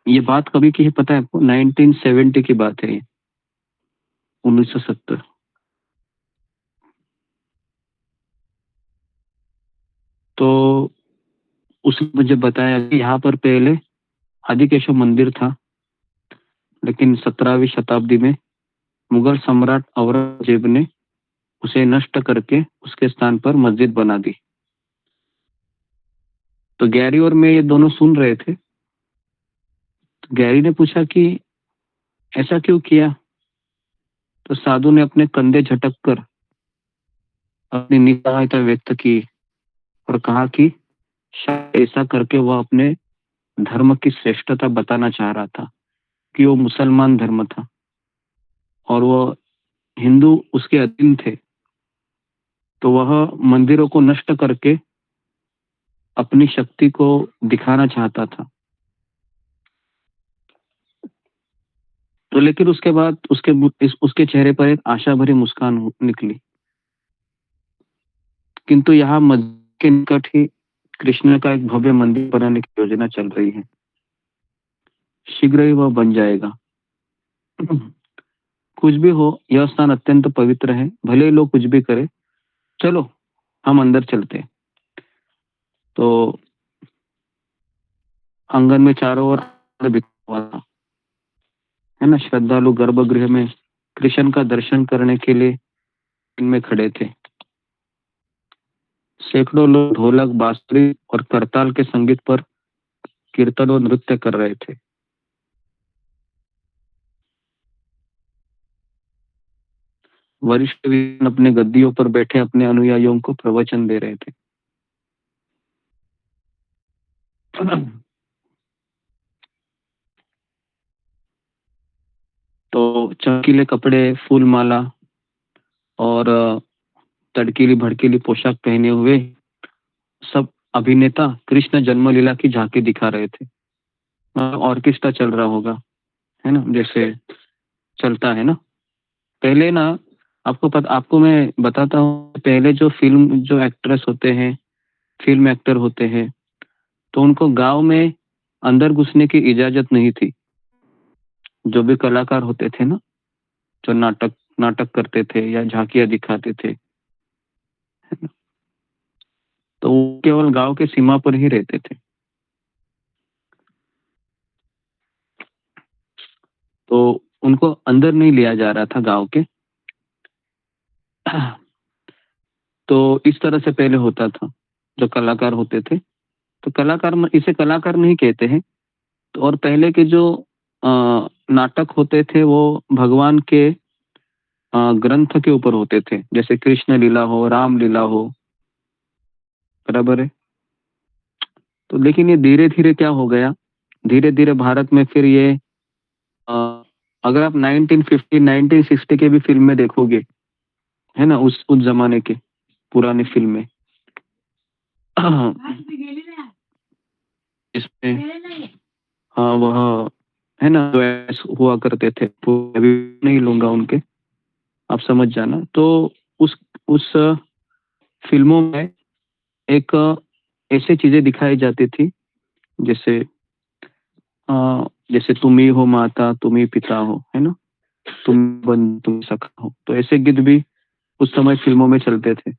ये बात कभी की है पता है आपको? 1970 की बात है, 1970। तो उसने मुझे बताया कि यहाँ पर पहले आदिकेशव मंदिर था, लेकिन 17वीं शताब्दी में मुगल सम्राट औरंगजेब ने उसे नष्ट करके उसके स्थान पर मस्जिद बना दी। तो गैरी और मैं ये दोनों सुन रहे थे। तो गैरी ने पूछा कि ऐसा क्यों किया? तो साधु ने अपने कंधे झटक कर अपनी निस्सहायता व्यक्त की और कहा कि शायद ऐसा करके वह अपने धर्म की श्रेष्ठता बताना चाह रहा था कि वो मुसलमान धर्म था और वह हिंदू उसके अधीन थे। तो वह मंदिरों को नष्ट करके अपनी शक्ति को दिखाना चाहता था। तो लेकिन उसके बाद उसके चेहरे पर एक आशा भरी मुस्कान निकली। किंतु यहाँ मस्जिद के निकट ही कृष्ण का एक भव्य मंदिर बनाने की योजना चल रही है। शीघ्र ही वह बन जाएगा। कुछ भी हो, यह स्थान अत्यंत पवित्र है, भले ही लोग कुछ भी करें। चलो हम अंदर चलते हैं। तो आंगन में चारों ओर बिखरा हुआ था, है ना? श्रद्धालु गर्भगृह में कृष्ण का दर्शन करने के लिए इनमें खड़े थे। सैकड़ों लोग ढोलक, बांसुरी और करताल के संगीत पर कीर्तन और नृत्य कर रहे थे। वरिष्ठ विद्वान अपने गद्दियों पर बैठे अपने अनुयायियों को प्रवचन दे रहे थे। तो चमकीले कपड़े, फूल माला और तड़कीली भड़कीली पोशाक पहने हुए सब अभिनेता कृष्ण जन्मलीला की झांकी दिखा रहे थे। ऑर्केस्ट्रा चल रहा होगा, है ना, जैसे चलता है ना। पहले ना आपको मैं बताता हूँ, पहले जो एक्ट्रेस होते हैं, फिल्म एक्टर होते हैं, तो उनको गांव में अंदर घुसने की इजाजत नहीं थी। जो भी कलाकार होते थे ना, जो नाटक करते थे या झांकियां दिखाते थे, है ना, तो वो केवल गांव के सीमा पर ही रहते थे। तो उनको अंदर नहीं लिया जा रहा था गांव के। तो इस तरह से पहले होता था। जो कलाकार होते थे, तो इसे कलाकार नहीं कहते हैं। तो और पहले के जो नाटक होते थे वो भगवान के ग्रंथ के ऊपर होते थे, जैसे कृष्ण लीला हो, राम लीला हो, बराबर है। तो लेकिन ये धीरे धीरे क्या हो गया, धीरे धीरे भारत में फिर ये अगर आप 1950 1960 के भी फिल्म में देखोगे, है ना, उस जमाने के पुरानी फिल्में, इसमें हाँ वह है ना, जो ऐसे हुआ करते थे, अभी नहीं लूंगा उनके, आप समझ जाना। तो उस फिल्मों में एक ऐसे चीजें दिखाई जाती थी, जैसे जैसे तुम ही हो माता, तुम ही पिता हो, है ना, तुम बंधु तुम सखा हो। तो ऐसे गीत भी उस समय फिल्मों में चलते थे,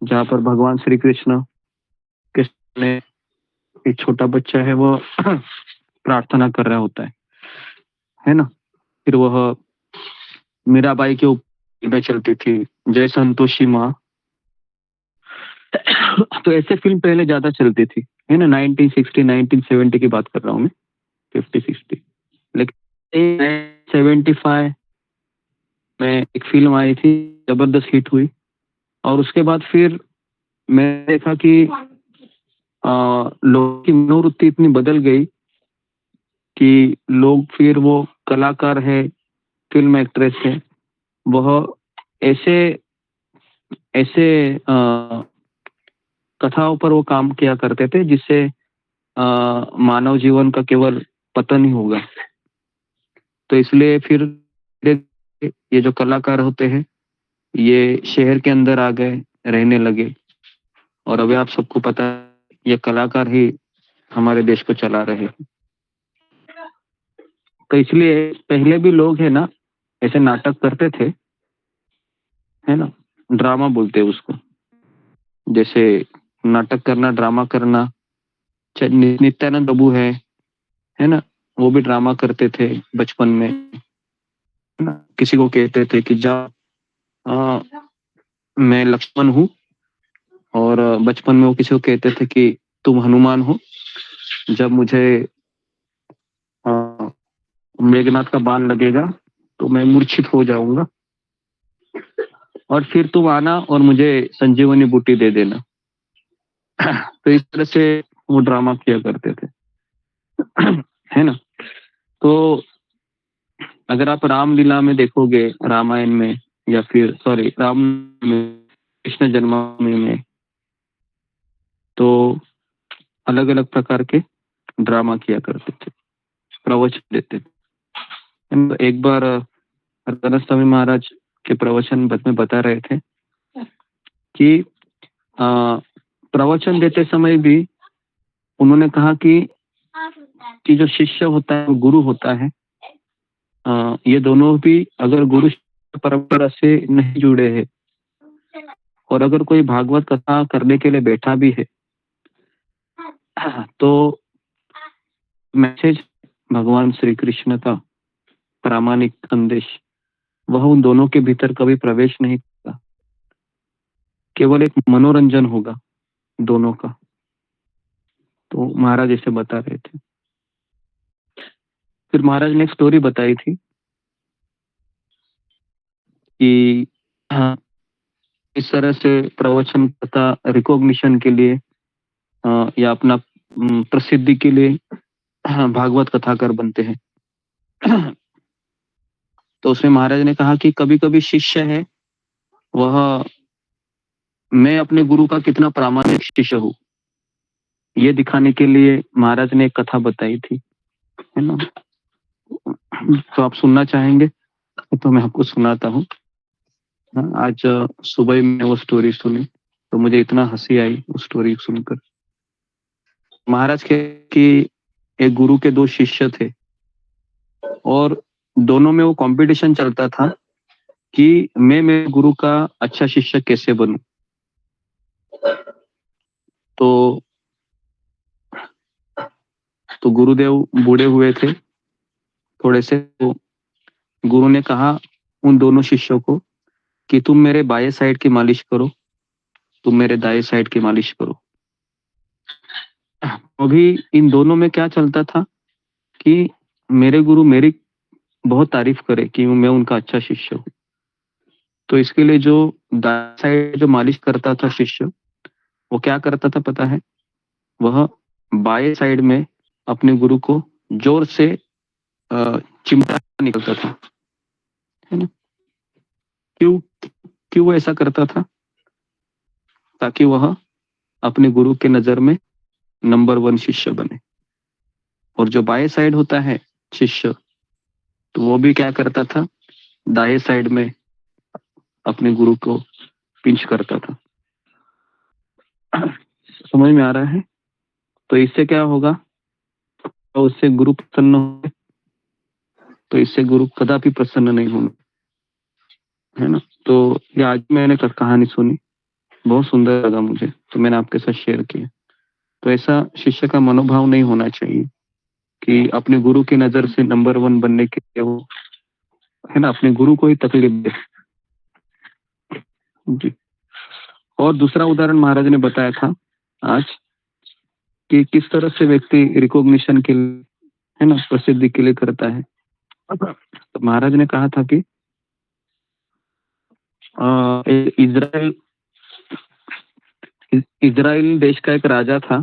जहाँ पर भगवान श्री कृष्ण के सामने एक छोटा बच्चा है, वो प्रार्थना कर रहा होता है ना। फिर वह मीराबाई के ऊपर में चलती थी, जय संतोषी माँ। तो ऐसे फिल्म पहले ज्यादा चलती थी, है ना, 1960 1970 की बात कर रहा हूँ मैं, 50-60। लेकिन 75 में एक फिल्म आई थी, जबरदस्त हिट हुई, और उसके बाद फिर मैंने देखा कि लोगों की मनोवृत्ति इतनी बदल गई कि लोग फिर वो कलाकार है, फिल्म एक्ट्रेस है, वह ऐसे ऐसे कथाओं पर वो काम किया करते थे जिससे मानव जीवन का केवल पतन ही होगा। तो इसलिए फिर ये जो कलाकार होते हैं, ये शहर के अंदर आ गए, रहने लगे, और अभी आप सबको पता है ये कलाकार ही हमारे देश को चला रहे हैं। तो इसलिए पहले भी लोग है ना ऐसे नाटक करते थे, है ना, ड्रामा बोलते हैं उसको, जैसे नाटक करना, ड्रामा करना। नित्यानंद प्रभु है ना, वो भी ड्रामा करते थे बचपन में, है ना। किसी को कहते थे कि जा मैं लक्ष्मण हूँ, और बचपन में वो किसी को कहते थे कि तुम हनुमान हो, जब मुझे मेघनाथ का बाण लगेगा तो मैं मूर्छित हो जाऊंगा, और फिर तुम आना और मुझे संजीवनी बूटी दे देना। तो इस तरह से वो ड्रामा किया करते थे, है ना। तो अगर आप रामलीला में देखोगे, रामायण में, या फिर सॉरी राम में, कृष्ण जन्माष्टमी में, तो अलग अलग प्रकार के ड्रामा किया करते थे, प्रवचन देते थे। एक बार रतन स्वामी महाराज के प्रवचन में बता रहे थे कि प्रवचन देते समय भी उन्होंने कहा कि जो शिष्य होता है, गुरु होता है, ये दोनों भी अगर गुरु परंपरा से नहीं जुड़े हैं, और अगर कोई भागवत कथा करने के लिए बैठा भी है, तो मैसेज भगवान श्री कृष्ण का प्रामाणिक संदेश वह उन दोनों के भीतर कभी प्रवेश नहीं करता, केवल एक मनोरंजन होगा दोनों का। तो महाराज ऐसे बता रहे थे। फिर महाराज ने एक स्टोरी बताई थी कि इस तरह से प्रवचन करता रिकॉग्निशन के लिए या अपना प्रसिद्धि के लिए भागवत कथाकार बनते हैं। तो उसमें महाराज ने कहा कि कभी कभी शिष्य है वह मैं अपने गुरु का कितना प्रामाणिक शिष्य हूँ, ये दिखाने के लिए महाराज ने एक कथा बताई थी, है ना। तो आप सुनना चाहेंगे तो मैं आपको सुनाता हूँ। आज सुबह ही मैंने वो स्टोरी सुनी तो मुझे इतना हंसी आई उस स्टोरी सुनकर। महाराज के कि एक गुरु के 2 शिष्य थे और दोनों में वो कंपटीशन चलता था कि मैं मेरे गुरु का अच्छा शिष्य कैसे बनूं। तो गुरुदेव बूढ़े हुए थे थोड़े से, तो गुरु ने कहा उन दोनों शिष्यों को कि तुम मेरे बाएं साइड की मालिश करो, तुम मेरे दाएं साइड की मालिश करो। अभी इन दोनों में क्या चलता था कि मेरे गुरु मेरी बहुत तारीफ करे कि मैं उनका अच्छा शिष्य हूँ। तो इसके लिए जो दाएं साइड जो मालिश करता था शिष्य, वो क्या करता था पता है, वह बाएं साइड में अपने गुरु को जोर से चिमटा निकलता था, है ना। क्यों क्यों वो ऐसा करता था? ताकि वह अपने गुरु के नजर में नंबर 1 शिष्य बने। और जो बाएं साइड होता है शिष्य, तो वो भी क्या करता था, दाएं साइड में अपने गुरु को पिंच करता था। समझ में आ रहा है? तो इससे क्या होगा, तो उससे गुरु प्रसन्न होंगे, तो इससे गुरु कदापि प्रसन्न नहीं होंगे, है ना। तो ये आज मैंने कहानी सुनी, बहुत सुंदर लगा मुझे, तो मैंने आपके साथ शेयर किया। तो ऐसा शिष्य का मनोभाव नहीं होना चाहिए कि अपने गुरु की नजर से नंबर 1 बनने के लिए वो, है ना, अपने गुरु को ही तकलीफ दे जी। और दूसरा उदाहरण महाराज ने बताया था आज कि किस तरह से व्यक्ति रिकॉग्निशन के लिए, है ना, प्रसिद्धि के लिए करता है। तो महाराज ने कहा था कि इजराइल देश का एक राजा था,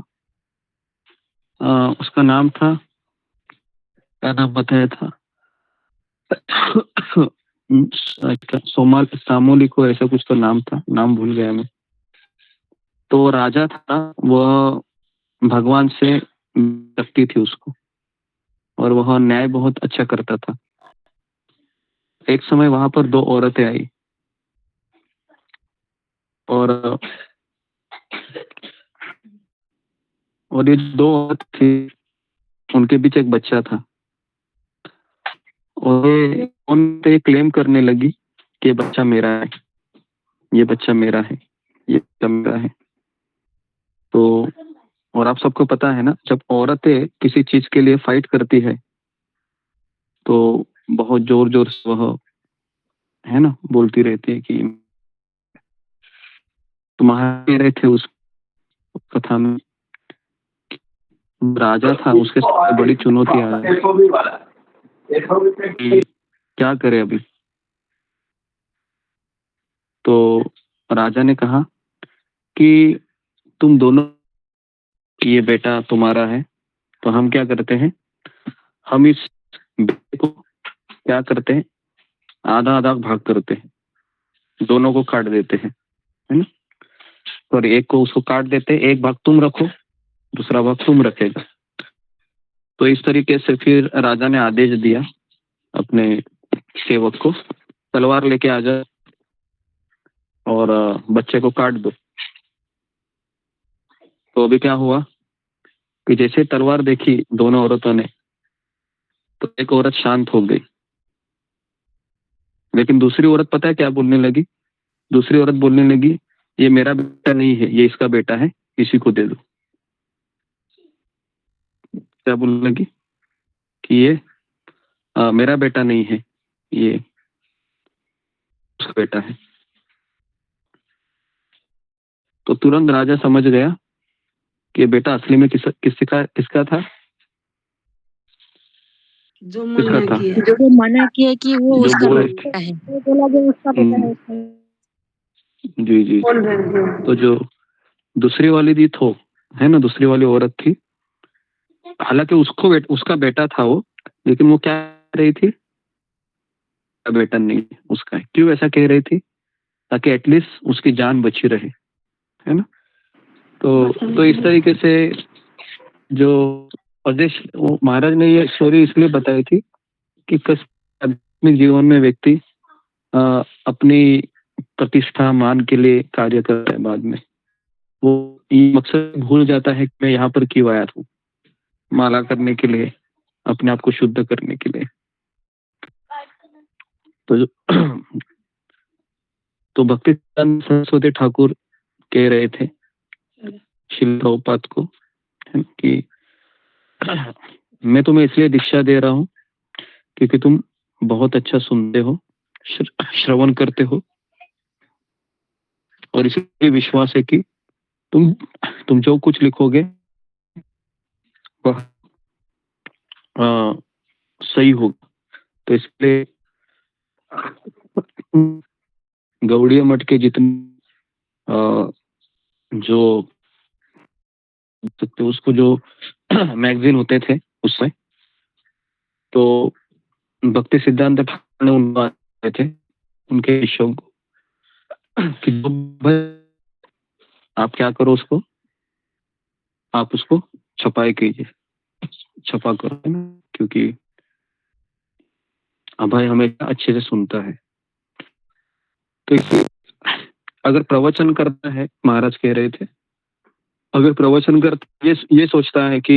उसका नाम था, क्या नाम बताया था, सामोली को ऐसा कुछ तो नाम था, नाम भूल गया मैं। तो राजा था, वह भगवान से शक्ति थी उसको, और वह न्याय बहुत अच्छा करता था। एक समय वहां पर 2 औरतें आई और ये 2 औरत थी, उनके बीच एक बच्चा था। और ये क्लेम करने लगी कि ये बच्चा मेरा है, ये बच्चा मेरा है, ये बच्चा मेरा है। तो और आप सबको पता है ना, जब औरतें किसी चीज के लिए फाइट करती है तो बहुत जोर जोर से वह, है ना, बोलती रहती है कि तुम्हारे रहे थे उस कथा में। राजा था, उसके साथ बड़ी चुनौती आ रही, क्या करे अभी। तो राजा ने कहा कि तुम दोनों, ये बेटा तुम्हारा है, तो हम क्या करते हैं, हम इस बेटे को क्या करते हैं, आधा आधा भाग करते हैं, दोनों को काट देते हैं, है ना। और एक को उसको काट देते हैं, एक भाग तुम रखो, दूसरा भाग तुम रखेगा। तो इस तरीके से फिर राजा ने आदेश दिया अपने सेवक को, तलवार लेके आ जा और बच्चे को काट दो। तो अभी क्या हुआ कि जैसे तलवार देखी दोनों औरतों ने, तो एक औरत शांत हो गई, लेकिन दूसरी औरत पता है क्या बोलने लगी, दूसरी औरत बोलने लगी, ये मेरा बेटा नहीं है, ये इसका बेटा है, इसी को दे दो। क्या बोलने लगी कि ये मेरा बेटा नहीं है, ये उसका बेटा है। तो तुरंत राजा समझ गया कि बेटा असली में किसका था, जो किसका मना था, किया, जो मना किया कि वो जो उसका बोले बेटा है, वो बोला कि उसका बेटा है। जी जी। बोल रहे थे। तो जो दूसरी वाली थी तो, है ना, दूसरी वाली औरत थी, हालांकि उसका बेटा था वो, लेकिन वो क्या कह रही थी, बेटा नहीं उसका है। क्यों ऐसा कह रही थी? ताकि एटलीस्ट उसकी जान बची रहे, है ना। तो इस तरीके से जो उद्देश्य, वो महाराज ने ये स्टोरी इसलिए बताई थी कि आध्यात्मिक जीवन में व्यक्ति अपनी प्रतिष्ठा मान के लिए कार्य करता है, बाद में वो ये मकसद भूल जाता है कि मैं यहाँ पर क्यों आया था, माला करने के लिए, अपने आप को शुद्ध करने के लिए। तो भक्ति सरस्वती ठाकुर कह रहे थे श्रील प्रभुपाद को कि मैं तुम्हें इसलिए दीक्षा दे रहा हूँ क्योंकि तुम बहुत अच्छा सुनते हो, श्रवण करते हो, और इसलिए विश्वास है कि तुम जो कुछ लिखोगे वह सही होगा। तो इसलिए गौड़िया मठ के जितने जो सकते उसको जो मैगजीन होते थे उसमें, तो भक्ति सिद्धांत ठाकुर ने उनको थे उनके शिष्यों को कि आप क्या करो, उसको आप उसको छपाई कीजिए, छपा करो, है ना, क्योंकि अभय हमेशा अच्छे से सुनता है। तो अगर प्रवचन करता है, महाराज कह रहे थे, अगर प्रवचन करता ये सोचता है कि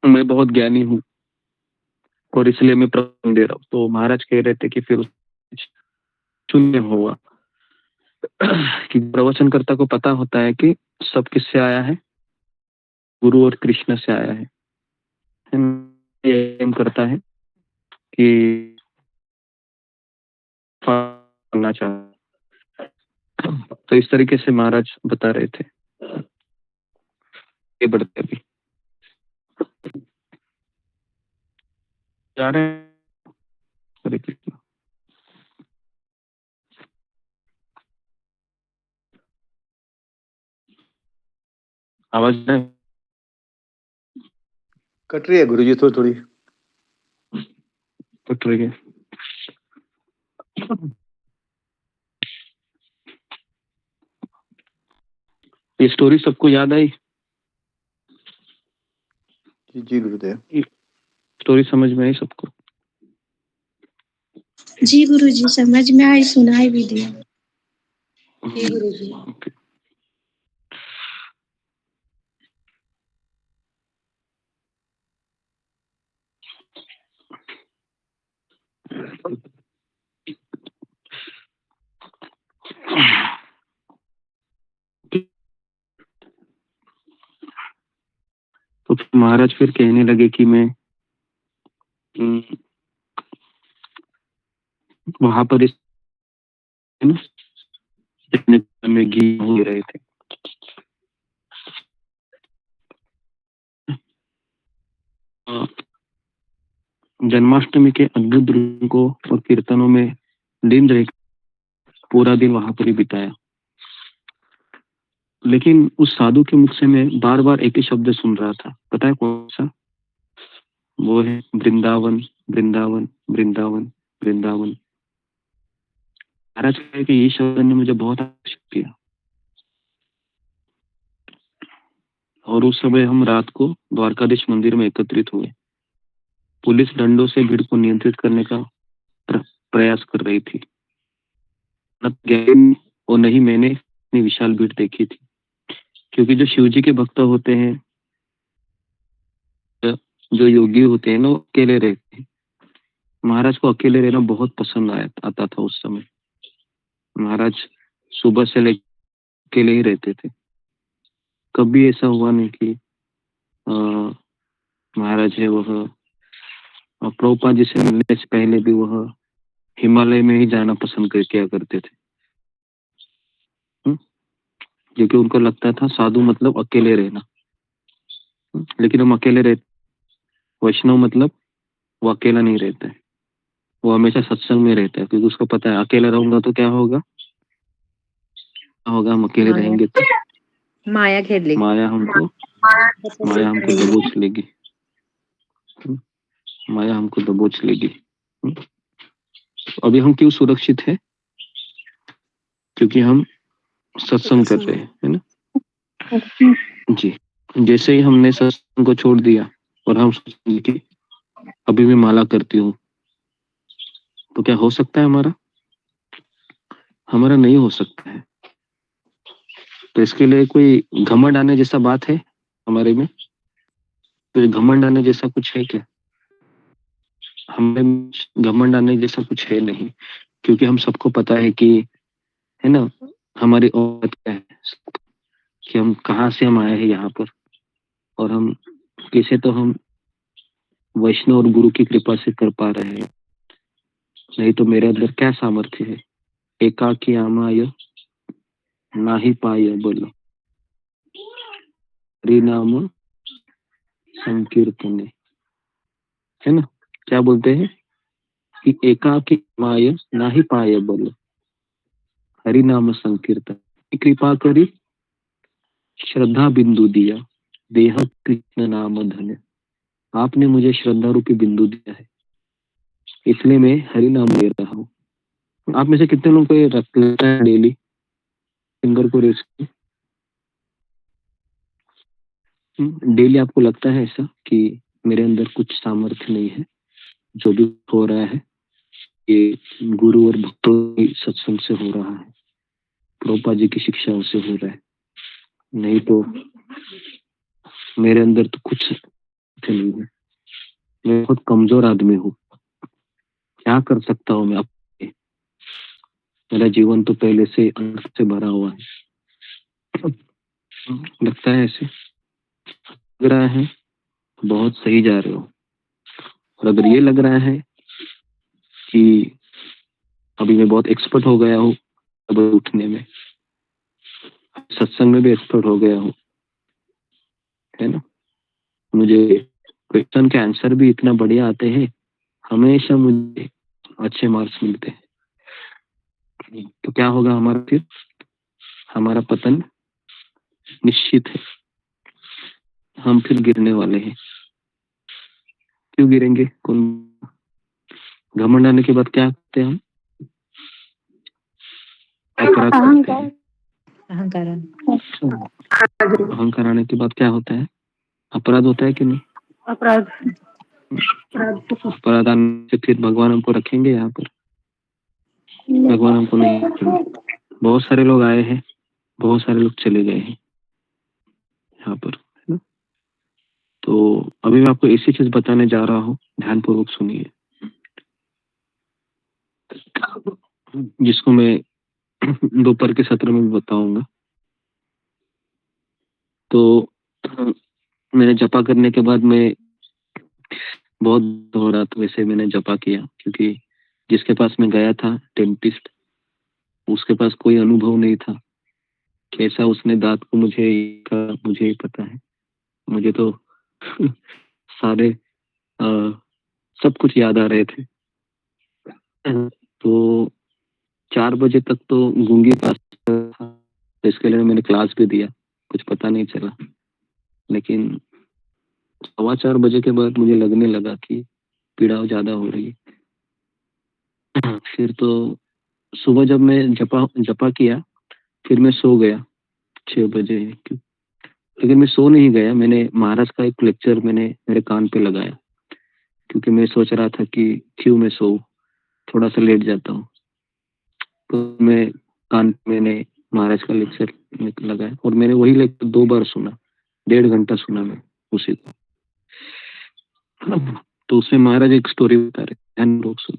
मैं बहुत ज्ञानी हूँ और इसलिए मैं प्रवचन दे रहा हूँ, तो महाराज कह रहे थे कि फिर शून्य होगा। कि प्रवचनकर्ता को पता होता है कि सब किससे आया है, गुरु और कृष्ण से आया है। एम करता है कि करना चाहता, तो इस तरीके से महाराज बता रहे थे। ये बढ़ते अभी जा रहे हैं। हरे कृष्ण। आवाज नहीं कट रही है गुरुजी, थोड़ी कट रही है। ये स्टोरी सबको याद आई? जी गुरुदेव। स्टोरी समझ में आई सबको? जी गुरुजी समझ में आई, सुनाई भी दिया। जी गुरुजी। तो महाराज फिर कहने लगे कि मैं वहां पर इस में घी हो रहे थे। जन्माष्टमी के अद्भुत रंगों और कीर्तनों में लीन रह पूरा दिन वहां पर ही बिताया। लेकिन उस साधु के मुख से मैं बार बार एक ही शब्द सुन रहा था, पता है कौन सा? वो है वृंदावन वृंदावन वृंदावन वृंदावन। महाराज कहे कि ये शब्द ने मुझे बहुत आकर्षित किया। और उस समय हम रात को द्वारकाधीश मंदिर में एकत्रित हुए। पुलिस डंडों से भीड़ को नियंत्रित करने का प्रयास कर रही थी। और नहीं मैंने इतनी विशाल भीड़ देखी थी, क्योंकि जो शिवजी के भक्त होते हैं, जो योगी होते हैं ना, वो अकेले रहते हैं। महाराज को अकेले रहना बहुत पसंद आता था उस समय। महाराज सुबह से लेकर अकेले ही रहते थे। कभी ऐसा हुआ नहीं कि महाराज है वह प्रभुपाद जी से मिलने से पहले भी वह हिमालय में ही जाना पसंद किया करते थे, क्योंकि उनको लगता था साधु मतलब अकेले रहना। लेकिन हम अकेले रहते, वैष्णव मतलब वो अकेला नहीं रहता है, वो हमेशा सत्संग में रहता है, क्योंकि उसको पता है अकेला रहूंगा तो क्या होगा, हम अकेले रहेंगे तो माया घेर लेगी, माया हमको दबोच लेगी, माया हमको दबोच लेगी। अभी हम क्यों सुरक्षित है? क्योंकि हम सत्संग कर रहे हैं, है ना जी। जैसे ही हमने सत्संग को छोड़ दिया और हम सोचेंगे कि अभी मैं माला करती हूँ, तो क्या हो सकता है हमारा नहीं हो सकता है। तो इसके लिए कोई घमंड आने जैसा बात है हमारे में? तो घमंड आने जैसा कुछ है क्या? हमें घमंड आने जैसा कुछ है नहीं, क्योंकि हम सबको पता है कि, है ना, हमारी औरत क्या है, कि हम कहाँ से हम आए हैं यहाँ पर, और हम कैसे तो हम वैष्णव और गुरु की कृपा से कर पा रहे हैं। नहीं तो मेरे अंदर क्या सामर्थ्य है? एकाकी आमाय ना ही पाय बोलो, हरि नाम संकीर्तने, है ना, क्या बोलते हैं कि एकाकी माय ना ही पाए बोलो, हरि नाम संकीर्तन, कृपा करी श्रद्धा बिंदु दिया, देह कृष्ण नाम धन्य। आपने मुझे श्रद्धा रूपी बिंदु दिया है, इसलिए मैं हरि नाम ले रहा हूँ। आप में से कितने लोगों को ये लगता है डेली फिंगर को रेस डेली आपको लगता है ऐसा कि मेरे अंदर कुछ सामर्थ्य नहीं है, जो भी हो रहा है ये गुरु और भक्तों की सत्संग से हो रहा है, प्रभुपाद जी की शिक्षाओं से हो रहा है, नहीं तो मेरे अंदर तो कुछ नहीं है। मैं बहुत कमजोर आदमी हूँ, क्या कर सकता हूँ मैं अपने? मेरा जीवन तो पहले से अंत से भरा हुआ है। लगता है ऐसे लग रहा है बहुत सही जा रहे हो, और अगर ये लग रहा है कि अभी मैं बहुत एक्सपर्ट हो गया हूँ अब उठने में, सत्संग में भी एक्सपर्ट हो गया हूँ, है ना, मुझे क्वेश्चन के आंसर भी इतना बढ़िया आते हैं, हमेशा मुझे अच्छे मार्क्स मिलते हैं, तो क्या होगा हमारा फिर? हमारा पतन निश्चित है, हम फिर गिरने वाले हैं। क्यों गिरेंगे? कौन? घमंड आने के बाद क्या करते हैं हम? अपराध करते हैं। अहंकार आने के बाद क्या होता है? अपराध होता है कि नहीं? अपराध अपराध आने से फिर भगवान हमको रखेंगे यहाँ पर? भगवान हमको नहीं रखेंगे। बहुत सारे लोग आए हैं, बहुत सारे लोग चले गए हैं यहाँ पर, है ना। तो अभी मैं आपको ऐसी चीज बताने जा रहा हूँ, ध्यानपूर्वक सुनिए, जिसको मैं दोपहर के सत्र में भी बताऊंगा। तो मैंने जपा करने के बाद मैं बहुत हो रहा था, वैसे मैंने जपा किया, क्योंकि जिसके पास मैं गया था डेंटिस्ट, उसके पास कोई अनुभव नहीं था, कैसा उसने दांत को मुझे ही पता है। मुझे तो सारे सब कुछ याद आ रहे थे। तो 4 बजे तक तो गूंगी पास था, इसके लिए मैंने क्लास भी दिया, कुछ पता नहीं चला, लेकिन 4:15 बजे के बाद मुझे लगने लगा कि पीड़ा ज्यादा हो रही है। फिर तो सुबह जब मैं जपा किया, फिर मैं सो गया 6 बजे, लेकिन मैं सो नहीं गया, मैंने महाराज का एक लेक्चर मैंने मेरे कान पे लगाया, क्योंकि मैं सोच रहा था कि क्यों मैं सो, थोड़ा सा लेट जाता हूँ। तो मैं कान मैंने महाराज का लेक्चर लगाया, और मैंने वही लेक्चर 2 बार सुना, 1.5 घंटा सुना मैं उसी को। तो उसमें महाराज एक स्टोरी बता रहे, ध्यान लोग सुन।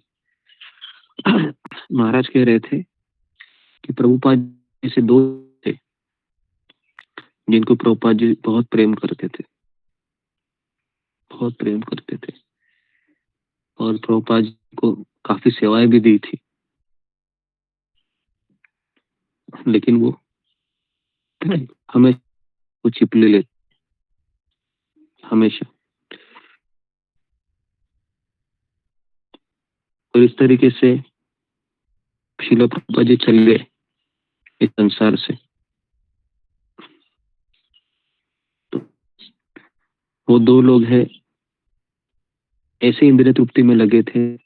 महाराज कह रहे थे कि प्रभुपाद जी से 2 थे जिनको प्रभुपाद जी बहुत प्रेम करते थे, बहुत प्रेम करते थे, और प्रभुपाद जी को काफी सेवाएं भी दी थी, लेकिन वो हमें कुछ चिपले लेते हमेशा। और इस तरीके से श्रील प्रभुपाद जी चल गए इस संसार से। तो वो 2 लोग हैं ऐसे इंद्रिय तृप्ति में लगे थे,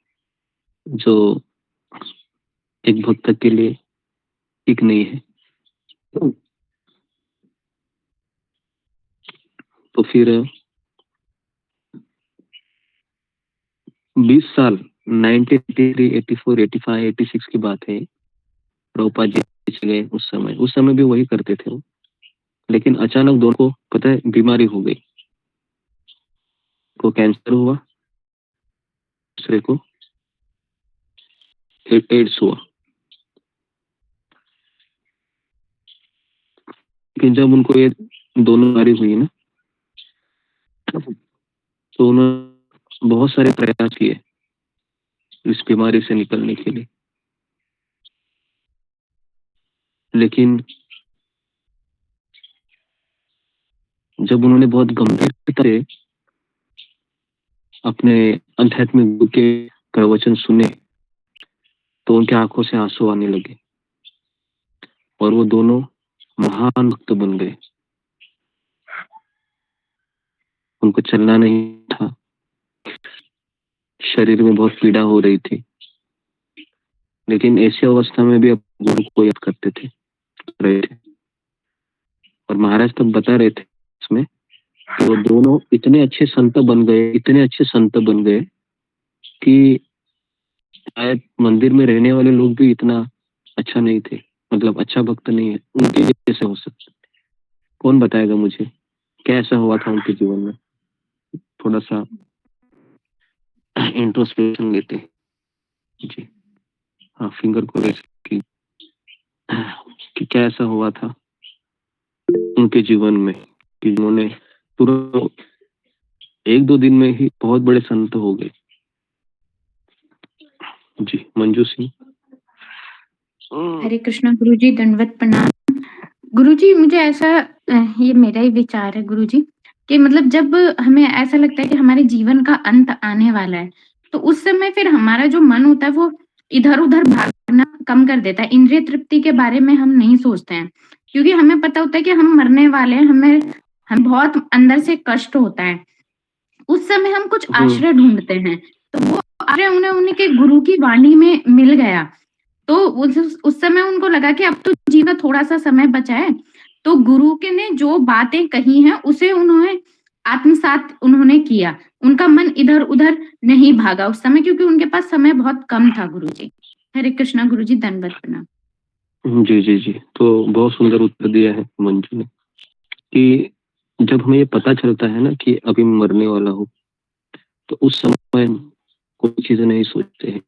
जो एक भक्त के लिए ठीक नहीं है। तो फिर 20 साल 1983, 84, 85, 86 की बात है। प्रभुपाद जी चले उस समय भी वही करते थे वो। लेकिन अचानक दोनों को पता है बीमारी हो गई, को कैंसर हुआ, दूसरे को एड्स हुआ। लेकिन जब उनको ये दोनों बीमारी हुई ना, तो उन्होंने बहुत सारे प्रयास किए इस बीमारी से निकलने के लिए। लेकिन जब उन्होंने बहुत गंभीरता से अपने आध्यात्मिक गुरु के प्रवचन सुने, तो उनकी आंखों से आंसू आने लगे और वो दोनों महान भक्त बन गए। उनको चलना नहीं था, शरीर में बहुत पीड़ा हो रही थी, लेकिन ऐसी अवस्था में भी अब गुरु को याद करते थे, रहे थे। और महाराज तब बता रहे थे इसमें, वो दोनों इतने अच्छे संत बन गए कि शायद मंदिर में रहने वाले लोग भी इतना अच्छा नहीं थे, मतलब अच्छा भक्त नहीं है उनके जैसे हो सकते। कौन बताएगा मुझे क्या ऐसा हुआ था उनके जीवन में? थोड़ा सा इंट्रोस्पेक्शन लेते हैं जी। हाँ, फिंगर को रेस्ट कि क्या ऐसा हुआ था उनके जीवन में कि उन्होंने तुरंत 1-2 दिन में ही बहुत बड़े संत हो गए। जी मंजू सिंह। हरे कृष्णा गुरुजी, दंडवत प्रणाम। गुरुजी मुझे ऐसा ये मेरा ही विचार है गुरुजी, कि मतलब जब हमें ऐसा लगता है कि हमारे जीवन का अंत आने वाला है, तो उस समय फिर हमारा जो मन होता है वो इधर उधर भागना कम कर देता है। इंद्रिय तृप्ति के बारे में हम नहीं सोचते हैं, क्योंकि हमें पता होता है कि हम मरने वाले हैं, हम बहुत अंदर से कष्ट होता है। उस समय हम कुछ आश्रय ढूंढते हैं, तो वो आश्रय उन्हें उन्हीं के गुरु की वाणी में मिल गया। तो उस समय उनको लगा कि अब तो जीवन का थोड़ा सा समय बचा है, तो गुरु के ने जो बातें कही हैं उसे उन्होंने आत्मसात किया। उनका मन इधर उधर नहीं भागा उस समय, क्योंकि उनके पास समय बहुत कम था। गुरुजी हरे कृष्णा। गुरुजी दंडवत प्रणाम। जी जी जी, तो बहुत सुंदर उत्तर दिया है मंजू ने कि जब हमें ये पता चलता है ना कि अभी मरने वाला हो, तो उस समय कोई चीजें नहीं सोचते हैं।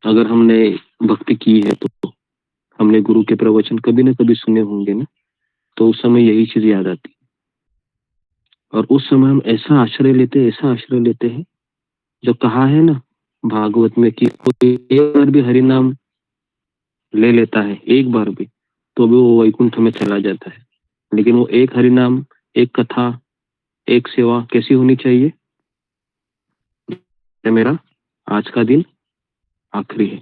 अगर हमने भक्ति की है तो हमने गुरु के प्रवचन कभी ना कभी सुने होंगे ना, तो उस समय यही चीज याद आती है। और उस समय हम ऐसा आश्रय लेते हैं जो कहा है ना भागवत में कि कोई एक बार भी हरि नाम ले लेता है, एक बार भी, तो भी वो वैकुंठ में चला जाता है। लेकिन वो एक हरि नाम, एक कथा, एक सेवा कैसी होनी चाहिए? मेरा आज का दिन आखिरी है,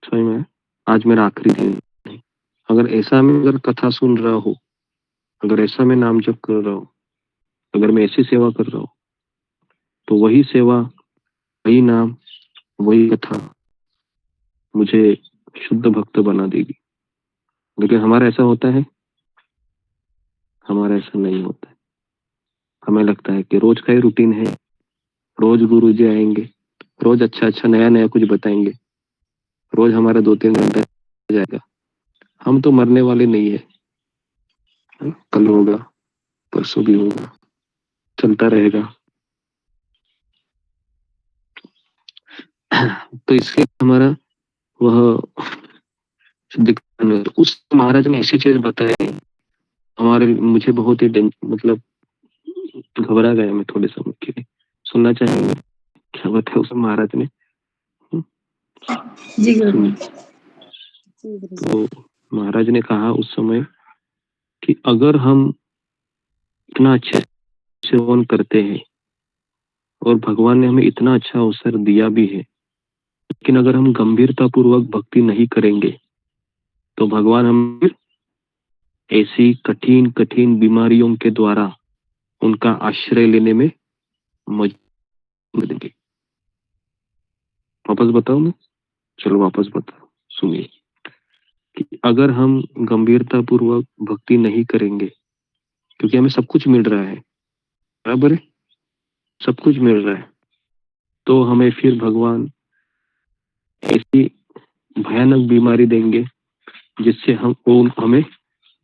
समझ में? आज मेरा आखिरी दिन है। अगर ऐसा मैं अगर कथा सुन रहा हूँ, अगर ऐसा मैं नाम जप कर रहा हूँ, अगर मैं ऐसी सेवा कर रहा हूँ, तो वही सेवा, वही नाम, वही कथा मुझे शुद्ध भक्त बना देगी। लेकिन हमारा ऐसा होता है? हमारा ऐसा नहीं होता है। हमें लगता है कि रोज का ही रूटीन है, रोज गुरु जी आएंगे, रोज अच्छा अच्छा नया नया कुछ बताएंगे, रोज हमारा 2-3 घंटा जाएगा। हम तो मरने वाले नहीं है, कल होगा, परसों भी होगा, चलता रहेगा। तो इसलिए हमारा वह दिक्कत। उस महाराज ने ऐसी चीज बताई हमारे, मुझे बहुत ही मतलब घबरा गया मैं थोड़े समय के लिए। सुनना चाहेंगे क्या बताया उस महाराज ने? जी गुरु। तो महाराज ने कहा उस समय कि अगर हम इतना अच्छे सेवन करते हैं और भगवान ने हमें इतना अच्छा अवसर दिया भी है, लेकिन अगर हम गंभीरता पूर्वक भक्ति नहीं करेंगे तो भगवान हमें ऐसी कठिन कठिन बीमारियों के द्वारा उनका आश्रय लेने में मजबूर देंगे। वापस बताओ ना, चलो वापस बताओ, सुनिए। कि अगर हम गंभीरता पूर्वक भक्ति नहीं करेंगे, क्योंकि हमें सब कुछ मिल रहा है, बराबर है, सब कुछ मिल रहा है, तो हमें फिर भगवान ऐसी भयानक बीमारी देंगे जिससे वो हमें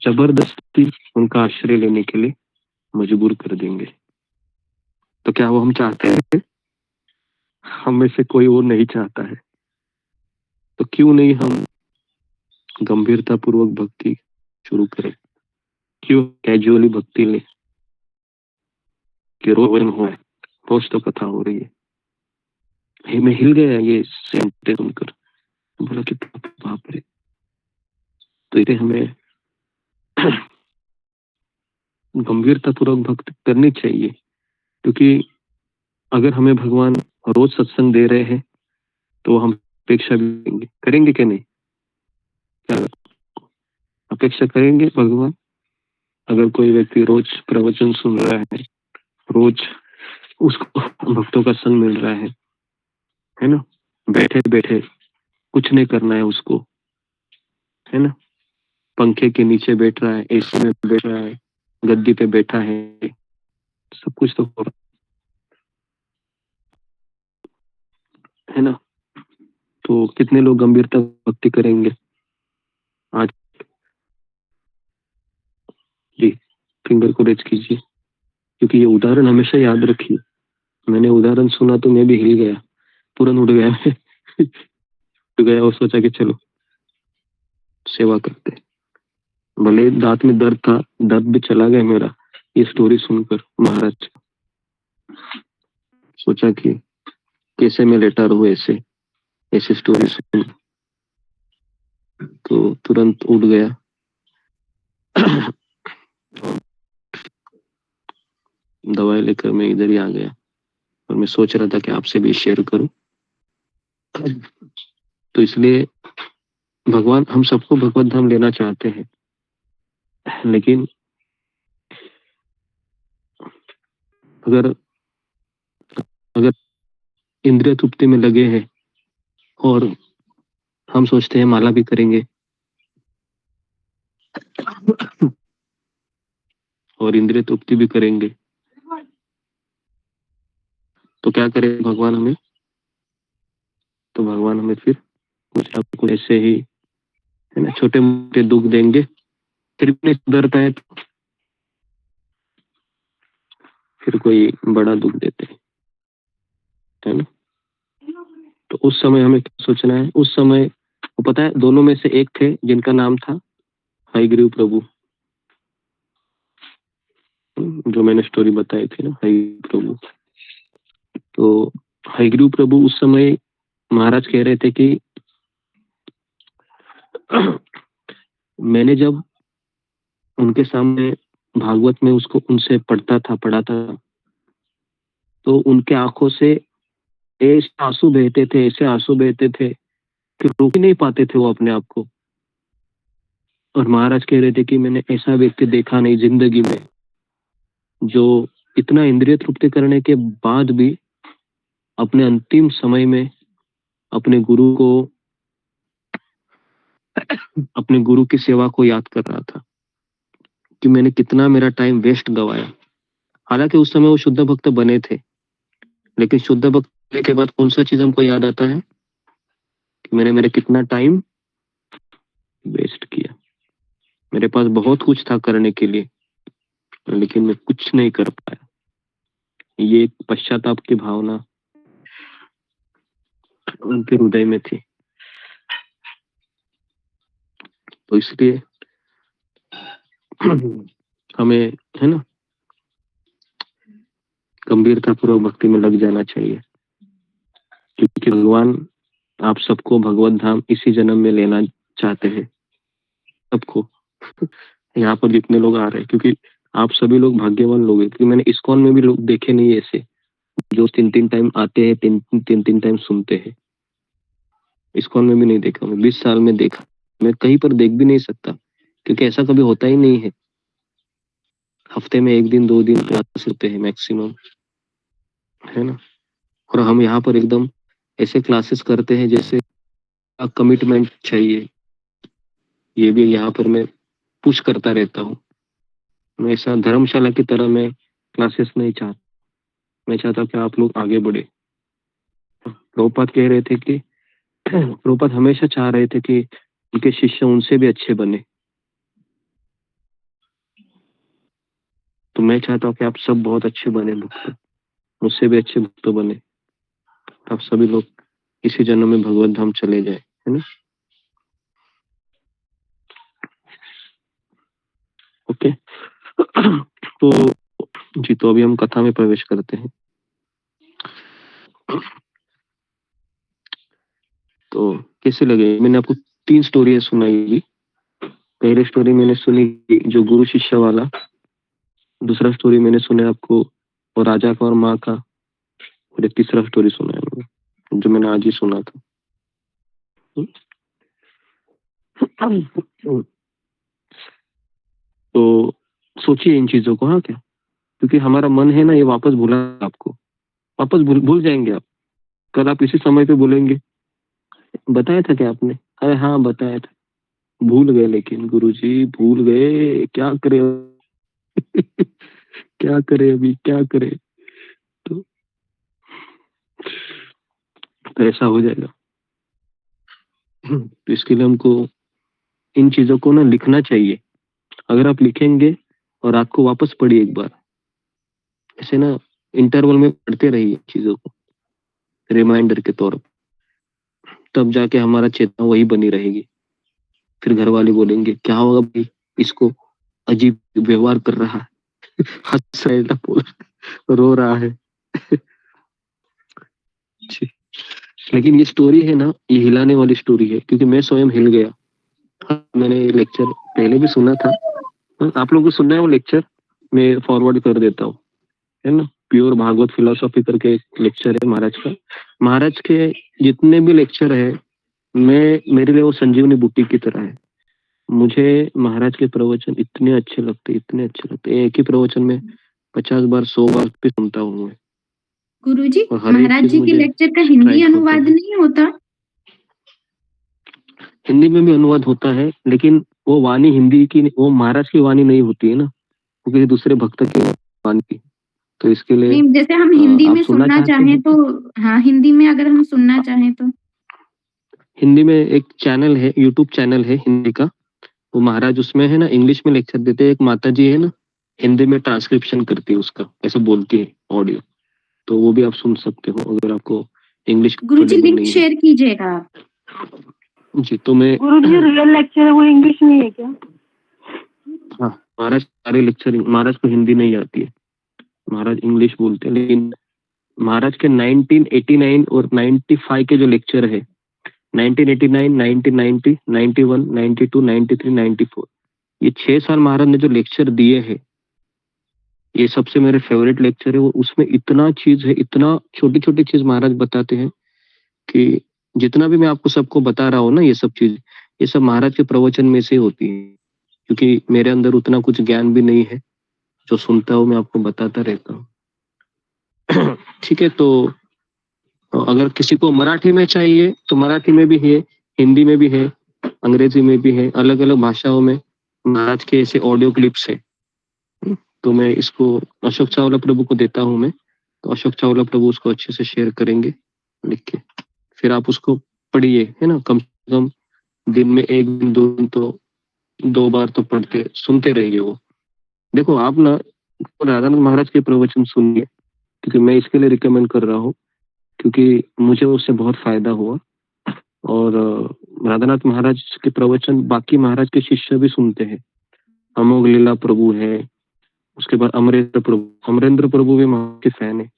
जबरदस्ती उनका आश्रय लेने के लिए मजबूर कर देंगे। तो क्या वो हम चाहते हैं? हम में से कोई और नहीं चाहता है। तो क्यों नहीं हम गंभीरता पूर्वक भक्ति शुरू करें? क्यों कैजुअली भक्ति ले कि रोवन हो, रोज तो कथा हो रही है। मैं हिल गया ये सेंटे सुनकर, बोला कि बाप रे। तो इसे हमें गंभीरता पूर्वक भक्ति करनी चाहिए, क्योंकि अगर हमें भगवान रोज सत्संग दे रहे हैं तो हम अपेक्षा भी करेंगे कि नहीं? क्या अपेक्षा करेंगे भगवान? अगर कोई व्यक्ति रोज प्रवचन सुन रहा है, रोज उसको भक्तों का संग मिल रहा है ना, बैठे बैठे कुछ नहीं करना है उसको, है ना, पंखे के नीचे बैठ रहा है, एसी में बैठ रहा है, गद्दी पे बैठा है, सब कुछ तो हो रहा है ना। तो कितने लोग गंभीरता भक्ति करेंगे आज? जी, फिंगर को रेज कीजिए, क्योंकि ये उदाहरण हमेशा याद रखिए। मैंने उदाहरण सुना तो मैं भी हिल गया, तुरंत उठ गया उठ गया और सोचा कि चलो सेवा करते। भले दांत में दर्द था, दर्द भी चला गया मेरा ये स्टोरी सुनकर। महाराज सोचा कि कैसे मैं लेटा रहूं ऐसे ऐसी स्टोरी सुन, तो तुरंत उठ गया दवाई लेकर मैं इधर ही आ गया, और मैं सोच रहा था कि आपसे भी शेयर करूं। तो इसलिए भगवान हम सबको भगवत धाम लेना चाहते हैं, लेकिन अगर अगर इंद्रिय तृप्ति में लगे हैं और हम सोचते हैं माला भी करेंगे और इंद्रिय तृप्ति भी करेंगे, तो क्या करे भगवान हमें? तो भगवान हमें फिर कुछ ना कुछ ऐसे ही, है ना, छोटे मोटे दुख देंगे, फिर भी नहीं सुधरता है तो फिर कोई बड़ा दुख देते हैं, है ना। तो उस समय हमें क्या सोचना है? उस समय वो पता है, दोनों में से एक थे जिनका नाम था हयग्रीव प्रभु, जो मैंने स्टोरी बताई थी ना, हयग्रीव प्रभु। तो हयग्रीव प्रभु उस समय महाराज कह रहे थे कि मैंने जब उनके सामने भागवत में उसको उनसे पढ़ा था, तो उनके आंखों से ऐसे आंसू बहते थे, ऐसे आंसू बहते थे कि रोक ही नहीं पाते थे वो अपने आप को। और महाराज कह रहे थे कि मैंने ऐसा व्यक्ति देखा नहीं जिंदगी में, जो इतना इंद्रिय तृप्ति करने के बाद भी अपने अंतिम समय में अपने गुरु की सेवा को याद कर रहा था कि मैंने कितना मेरा टाइम वेस्ट गवाया। हालांकि उस समय वो शुद्ध भक्त बने थे, लेकिन शुद्ध भक्त होने के बाद कौन सा चीज हमको याद आता है? कि मैंने मेरा कितना टाइम वेस्ट किया। मेरे पास बहुत कुछ था करने के लिए, लेकिन मैं कुछ नहीं कर पाया। ये एक पश्चाताप की भावना उनके हृदय में थी। तो इसलिए हमें, है ना, गंभीरता पूर्वक भक्ति में लग जाना चाहिए, क्योंकि भगवान आप सबको भगवत धाम इसी जन्म में लेना चाहते हैं, सबको। यहाँ पर जितने लोग आ रहे हैं, क्योंकि आप सभी लोग भाग्यवान लोग हैं, क्योंकि मैंने इस्कॉन में भी लोग देखे नहीं ऐसे जो 3-3 टाइम आते हैं, 3-3 टाइम सुनते हैं। इस्कॉन में भी नहीं देखा मैं, 20 साल में देखा। मैं कहीं पर देख भी नहीं सकता, क्योंकि ऐसा कभी होता ही नहीं है। हफ्ते में 1 दिन 2 दिन क्लासेस होते हैं मैक्सिमम, है ना। और हम यहाँ पर एकदम ऐसे क्लासेस करते हैं जैसे कमिटमेंट चाहिए, ये भी यहाँ पर मैं पुश करता रहता हूँ। मैं ऐसा धर्मशाला की तरह मैं क्लासेस नहीं चाहता। मैं चाहता हूँ कि आप लोग आगे बढ़े। प्रभुपाद कह रहे थे कि प्रभुपाद हमेशा चाह रहे थे कि उनके शिष्य उनसे भी अच्छे बने। तो मैं चाहता हूँ कि आप सब बहुत अच्छे बने भक्त, मुझसे भी अच्छे भक्त बने। आप सभी लोग इसी जन्म में भगवत धाम चले जाए, है ना? ओके। तो जी, तो अभी हम कथा में प्रवेश करते हैं। तो कैसे लगे? मैंने आपको 3 स्टोरी सुनाई। पहली स्टोरी मैंने सुनी जो गुरु शिष्य वाला, दूसरा स्टोरी मैंने सुना आपको और राजा का और माँ का, और एक तीसरा स्टोरी सुना है मैंने, जो मैंने आज ही सुना था। तो सोचिए इन चीजों को, हाँ क्या? क्योंकि हमारा मन है ना, ये वापस भूला आपको, वापस भूल जाएंगे आप। कल आप इसी समय पे बोलेंगे बताया था क्या आपने? अरे हाँ बताया था, भूल गए। लेकिन गुरुजी भूल गए, क्या करे क्या करे अभी, क्या करे? तो ऐसा हो जाएगा। तो इसके लिए हमको इन चीजों को ना लिखना चाहिए। अगर आप लिखेंगे और रात को वापस पढ़िए एक बार, ऐसे ना इंटरवल में पढ़ते रहिए चीजों को रिमाइंडर के तौर पर, तब जाके हमारा चेतना वही बनी रहेगी। फिर घर वाले बोलेंगे क्या होगा भाई, इसको अजीब व्यवहार कर रहा है, हंस रहा है, बोल रो रहा है। लेकिन ये स्टोरी है ना, ये हिलाने वाली स्टोरी है, क्योंकि मैं स्वयं हिल गया। मैंने लेक्चर पहले भी सुना था, आप लोगों को सुनना है वो लेक्चर, मैं फॉरवर्ड कर देता हूँ, है ना। प्योर भागवत फिलोसॉफी करके एक लेक्चर है महाराज का। महाराज के जितने भी लेक्चर है, मेरे लिए वो संजीवनी बूटी की तरह है। मुझे महाराज के प्रवचन इतने अच्छे लगते, इतने अच्छे लगते। एक ही प्रवचन में 50 बार 100 बार भी सुनता हूँ मैं। गुरुजी, और हर एक महाराज चीज जी के मुझे लेक्चर का हिंदी स्ट्राइक होता अनुवाद है। नहीं होता? हिंदी में भी अनुवाद होता है, लेकिन वो वाणी हिंदी की, वो महाराज की वाणी नहीं होती है ना, वो किसी दूसरे भक्त की वाणी की। तो इसके लिए नहीं, जैसे हम हिंदी आप में सुनना सुनना चाहते चाहें हैं? तो, हाँ, हिंदी में अगर हम सुनना चाहें तो हिंदी में एक चैनल है, यूट्यूब चैनल है हिंदी का, वो महाराज उसमें है ना इंग्लिश में लेक्चर देते हैं। एक माता जी है ना, हिंदी में ट्रांसक्रिप्शन करती है उसका, ऐसे बोलती है ऑडियो, तो वो भी आप सुन सकते हो अगर आपको इंग्लिश गुरुजी कंफर्टेबल लिंक नहीं है। शेयर कीजिएगा आप। जी, तो मैं गुरुजी रियल लेक्चर है वो इंग्लिश नहीं है क्या? हाँ, महाराज सारे लेक्चर, महाराज को हिंदी नहीं आती है, महाराज इंग्लिश बोलते हैं। लेकिन महाराज के 1989 और 95 के जो लेक्चर है, 1989, 1990, 91, 92, 93, 94, ये 6 साल महाराज ने जो लेक्चर दिए हैं, ये सबसे मेरे फेवरेट लेक्चर है। वो उसमें इतना चीज है, इतना छोटी छोटी चीज महाराज बताते हैं कि जितना भी मैं आपको सबको बता रहा हूँ ना, ये सब चीज, ये सब महाराज के प्रवचन में से होती है। क्योंकि मेरे अंदर उतना कुछ ज्ञान भी नहीं है, जो सुनता हूँ मैं आपको बताता रहता हूँ। ठीक है, तो अगर किसी को मराठी में चाहिए तो मराठी में भी है, हिंदी में भी है, अंग्रेजी में भी है, अलग अलग भाषाओं में महाराज के ऐसे ऑडियो क्लिप्स है। तो मैं इसको अशोक चावला प्रभु को देता हूँ मैं, तो अशोक चावला प्रभु उसको अच्छे से शेयर करेंगे लिख के, फिर आप उसको पढ़िए, है ना। कम से कम दिन में 1 दिन 2 दिन तो 2 बार तो पढ़ते सुनते रहिए। वो देखो आप ना राधानाथ महाराज के प्रवचन सुनिए, क्योंकि मैं इसके लिए रिकमेंड कर रहा हूँ, क्योंकि मुझे उससे बहुत फायदा हुआ। और राधानाथ महाराज के प्रवचन बाकी महाराज के शिष्य भी सुनते हैं। अमोघ लीला प्रभु है, उसके बाद अमरेंद्र प्रभु भी महाराज के फैन है,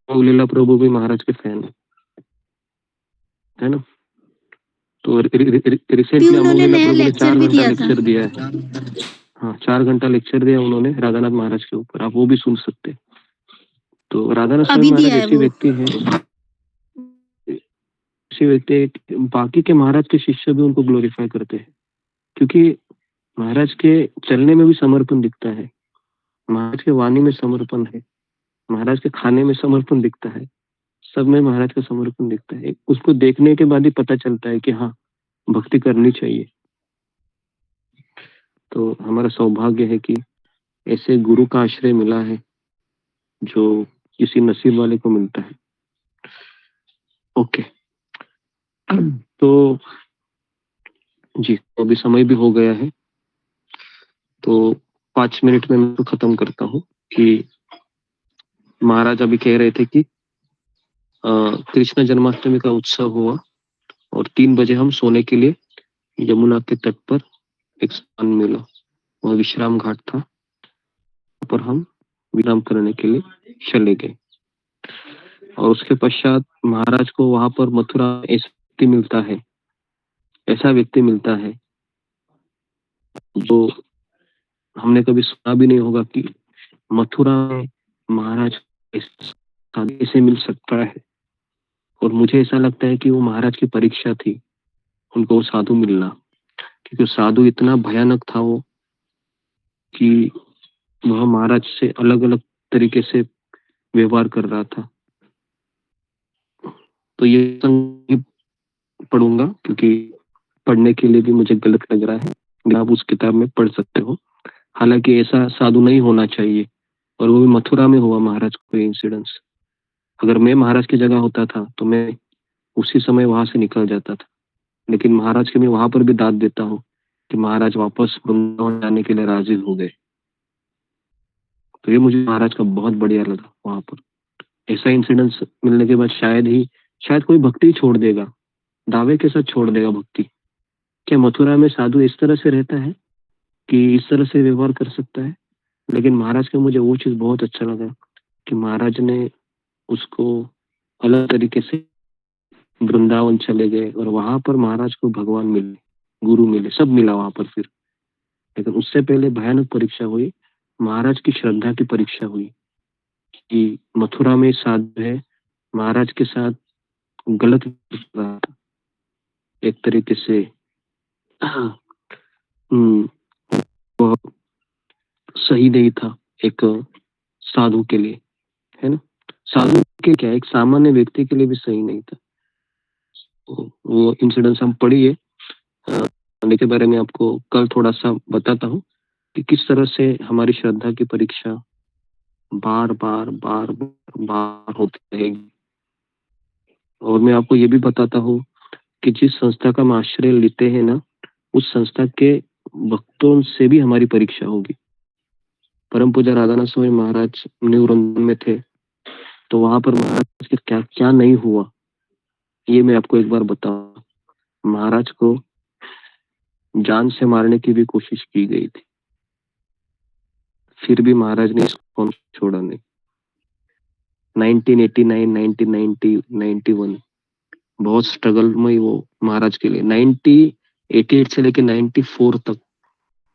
अमोघ लीला प्रभु भी महाराज के फैन है ना। तो रिसेंटली अमोघ लीला प्रभु ने 4 घंटा लेक्चर दिया है। हाँ, 4 घंटा लेक्चर दिया उन्होंने राधानाथ महाराज के ऊपर, आप वो भी सुन सकते हैं। तो राधानाथ स्वामी महाराज ऐसे व्यक्ति है, ऐसे व्यक्ति बाकी के महाराज के शिष्य भी उनको ग्लोरीफाई करते हैं, क्योंकि महाराज के चलने में भी समर्पण दिखता है, महाराज के वाणी में समर्पण है, महाराज के खाने में समर्पण दिखता है, सब में महाराज का समर्पण दिखता है। उसको देखने के बाद ही पता चलता है कि हाँ, भक्ति करनी चाहिए। तो हमारा सौभाग्य है कि ऐसे गुरु का आश्रय मिला है जो किसी नसीब वाले को मिलता है। ओके, तो जी अभी समय भी हो गया है, तो 5 मिनट में मैं तो खत्म करता हूँ कि महाराज अभी कह रहे थे कि कृष्ण जन्माष्टमी का उत्सव हुआ और 3 बजे हम सोने के लिए यमुना के तट पर एक स्थान मिला, वह विश्राम घाट था, पर हम विश्राम करने के लिए चले गए। और उसके पश्चात महाराज को वहां पर मथुरा ऐसा व्यक्ति मिलता है जो हमने कभी सुना भी नहीं होगा कि मथुरा में महाराज ऐसे मिल सकता है। और मुझे ऐसा लगता है कि वो महाराज की परीक्षा थी उनको वो साधु मिलना, क्योंकि साधु इतना भयानक था वो कि वह महाराज से अलग अलग तरीके से व्यवहार कर रहा था। तो ये पढ़ूंगा क्योंकि पढ़ने के लिए भी मुझे गलत लग रहा है, आप उस किताब में पढ़ सकते हो। हालांकि ऐसा साधु नहीं होना चाहिए, और वो भी मथुरा में हुआ महाराज को इंसिडेंस। अगर मैं महाराज की जगह होता था तो मैं उसी समय वहां से निकल जाता था, लेकिन महाराज के मैं वहां पर भी दाद देता हूँ कि महाराज वापस वृंदावन जाने के लिए राजी हो गए। तो ये मुझे महाराज का बहुत बढ़िया लगा वहां पर। ऐसा इंसिडेंस मिलने के बाद शायद कोई भक्ति छोड़ देगा, दावे के साथ छोड़ देगा भक्ति। क्या मथुरा में साधु इस तरह से रहता है कि इस तरह से व्यवहार कर सकता है? लेकिन महाराज का मुझे वो चीज बहुत अच्छा लगा कि महाराज ने उसको अलग तरीके से वृंदावन चले गए और वहां पर महाराज को भगवान मिले, गुरु मिले, सब मिला वहां पर फिर। लेकिन उससे पहले भयानक परीक्षा हुई, महाराज की श्रद्धा की परीक्षा हुई कि मथुरा में साधु है, महाराज के साथ गलत रहा था एक तरीके से। वह सही नहीं था एक साधु के लिए, है ना। साधु के क्या, एक सामान्य व्यक्ति के लिए भी सही नहीं था। वो इंसिडेंस हम पढ़िए, के बारे में आपको कल थोड़ा सा बताता हूँ कि किस तरह से हमारी श्रद्धा की परीक्षा बार बार होती रहेगी। और मैं आपको ये भी बताता हूँ कि जिस संस्था का हम आश्रय लेते हैं ना, उस संस्था के भक्तों से भी हमारी परीक्षा होगी। परम पूज्य राधानाथ स्वामी महाराज वृंदावन में थे, तो वहां पर महाराज के क्या क्या नहीं हुआ ये मैं आपको एक बार बताऊं। महाराज को जान से मारने की भी कोशिश की गई थी, फिर भी महाराज ने इसको छोड़ा नहीं। 1989, 1990, 91 बहुत स्ट्रगल में वो महाराज के लिए 1988 से लेकर 94 तक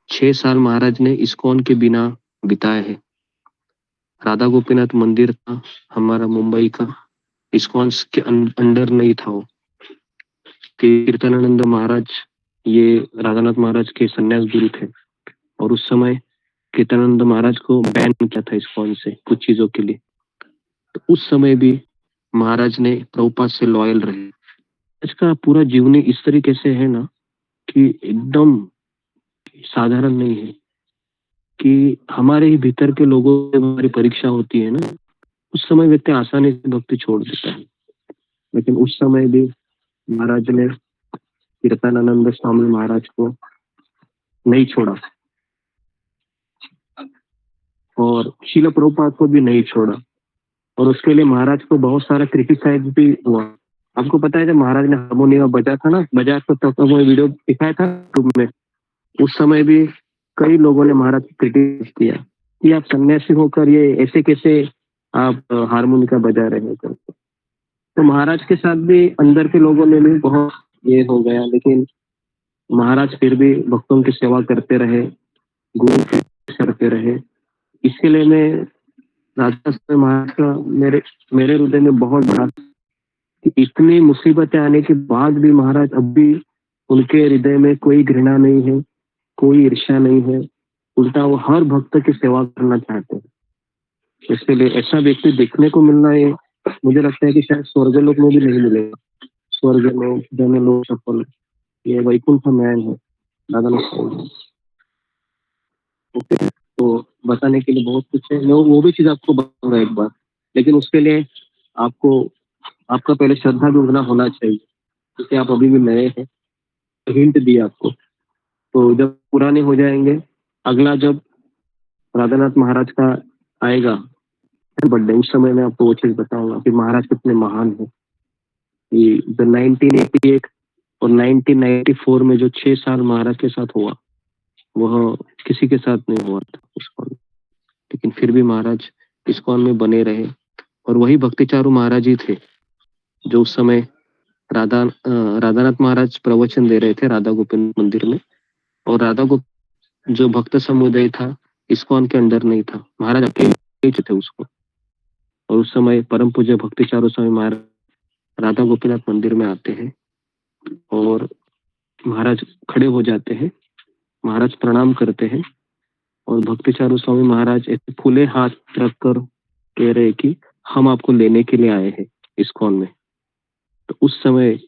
6 साल महाराज ने इस्कॉन के बिना बिताए हैं। राधा गोपीनाथ मंदिर था हमारा मुंबई का, इस्कॉन के अंडर नहीं था वो। कीर्तनानंद महाराज ये राधानाथ महाराज के सन्यास गुरु थे, और उस समय कीर्तनानंद महाराज को बैन किया था इस्कॉन से कुछ चीजों के लिए। तो उस समय भी महाराज ने प्रभुपाद से लॉयल रहे। इसका पूरा जीवनी इस तरीके से है ना कि एकदम साधारण नहीं है कि हमारे ही भीतर के लोगों से हमारी परीक्षा होती है ना, उस समय व्यक्ति आसानी से भक्ति छोड़ देता है। लेकिन उस समय भी महाराज ने कीर्तनानंद स्वामी महाराज को नहीं छोड़ा, और शील प्रभुपाद को भी नहीं छोड़ा, और उसके लिए महाराज को बहुत सारा क्रिटिसाइज भी हुआ। आपको पता है जब महाराज ने हारमोनियम बजा था ना, बजा तो वो वीडियो दिखाया था यूट्यूब में, उस समय भी कई लोगों ने महाराज को क्रिटिसाइज किया कि आप सन्यासी होकर ये ऐसे कैसे आप हारमोनियम बजा रहे हैं। तो महाराज के साथ भी अंदर के लोगों ने भी बहुत ये हो गया, लेकिन महाराज फिर भी भक्तों की सेवा करते रहे, गुरु करते रहे। इसके लिए मैं राधा महाराज का मेरे हृदय में बहुत बड़ा कि इतनी मुसीबतें आने के बाद भी महाराज अभी उनके हृदय में कोई घृणा नहीं है, कोई ईर्ष्या नहीं है, उल्टा वो हर भक्त की सेवा करना चाहते हैं। इसके लिए ऐसा व्यक्ति देखने को मिलना है, मुझे लगता है कि शायद स्वर्गलोक में भी नहीं मिलेगा। स्वर्गलोक, जनलोक, सफल, ये वैकुंठ मैन है दादा। ओके, तो बताने के लिए बहुत कुछ है, मैं वो भी चीज़ आपको बताऊंगा एक बार, लेकिन उसके लिए आपको आपका पहले श्रद्धा जुड़ना होना चाहिए, क्योंकि आप अभी भी नए हैं। हिंट दिया आपको, तो जब पुराने हो जाएंगे, अगला जब राधानाथ महाराज का आएगा बर्थडे, उस समय मैं आपको वो चीज़ बताऊंगा कि महाराज कितने महान है। ये 1988 और 1994 में जो 6 साल महाराज के साथ हुआ, वह किसी के साथ नहीं हुआ था इस्कॉन, लेकिन फिर भी महाराज इस्कॉन में बने रहे। और वही भक्तिचारू महाराज ही थे जो उस समय राधानाथ महाराज प्रवचन दे रहे थे राधा गोपीनाथ मंदिर में, और राधा गोपी जो भक्त समुदाय था इस्कॉन के अंदर नहीं था, महाराज अकेले थे उसको। और उस समय परम पूज्य भक्तिचारू स्वामी महाराज राधा गोपीनाथ मंदिर में आते हैं और महाराज खड़े हो जाते हैं, महाराज प्रणाम करते हैं, और भक्तिचारू स्वामी महाराज एक खुले हाथ रखकर कह रहे कि हम आपको लेने के लिए आए हैं इस्कॉन में। तो उस समय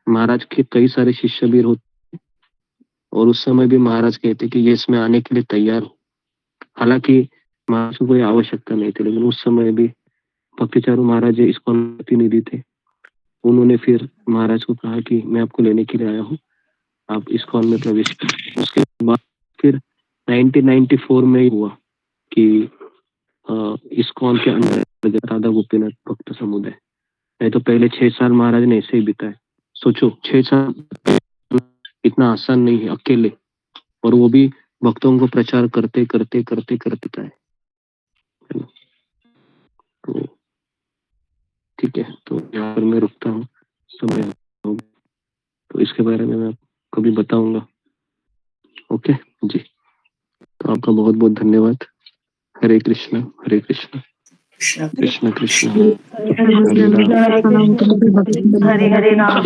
महाराज के कई सारे शिष्य भी होते, और उस समय भी महाराज कहते कि ये इसमें आने के लिए तैयार हो। हालांकि महाराज को कोई आवश्यकता नहीं थी, लेकिन उस समय भी भक्तिचारू महाराज इस्कॉन प्रतिनिधि थे। उन्होंने फिर महाराज को कहा कि मैं आपको लेने के लिए आया हूँ, आप इस्कॉन में प्रवेश करें। उसके बाद फिर 1994 में ही हुआ कि इस्कॉन के अंदर राधा गोपीनाथ भक्त समुदाय। नहीं तो पहले 6 साल महाराज ने ऐसे ही बिताए। सोचो 6 साल इतना आसान नहीं है अकेले, और वो भी भक्तों को प्रचार करते करते करते करते है। तो ठीक है, तो यहाँ पर मैं रुकता हूँ, समय हो गया, तो इसके बारे में मैं कभी बताऊंगा। ओके जी, तो आपका बहुत बहुत धन्यवाद। हरे कृष्णा हरे कृष्णा कृष्ण कृष्ण हरे हरे राम।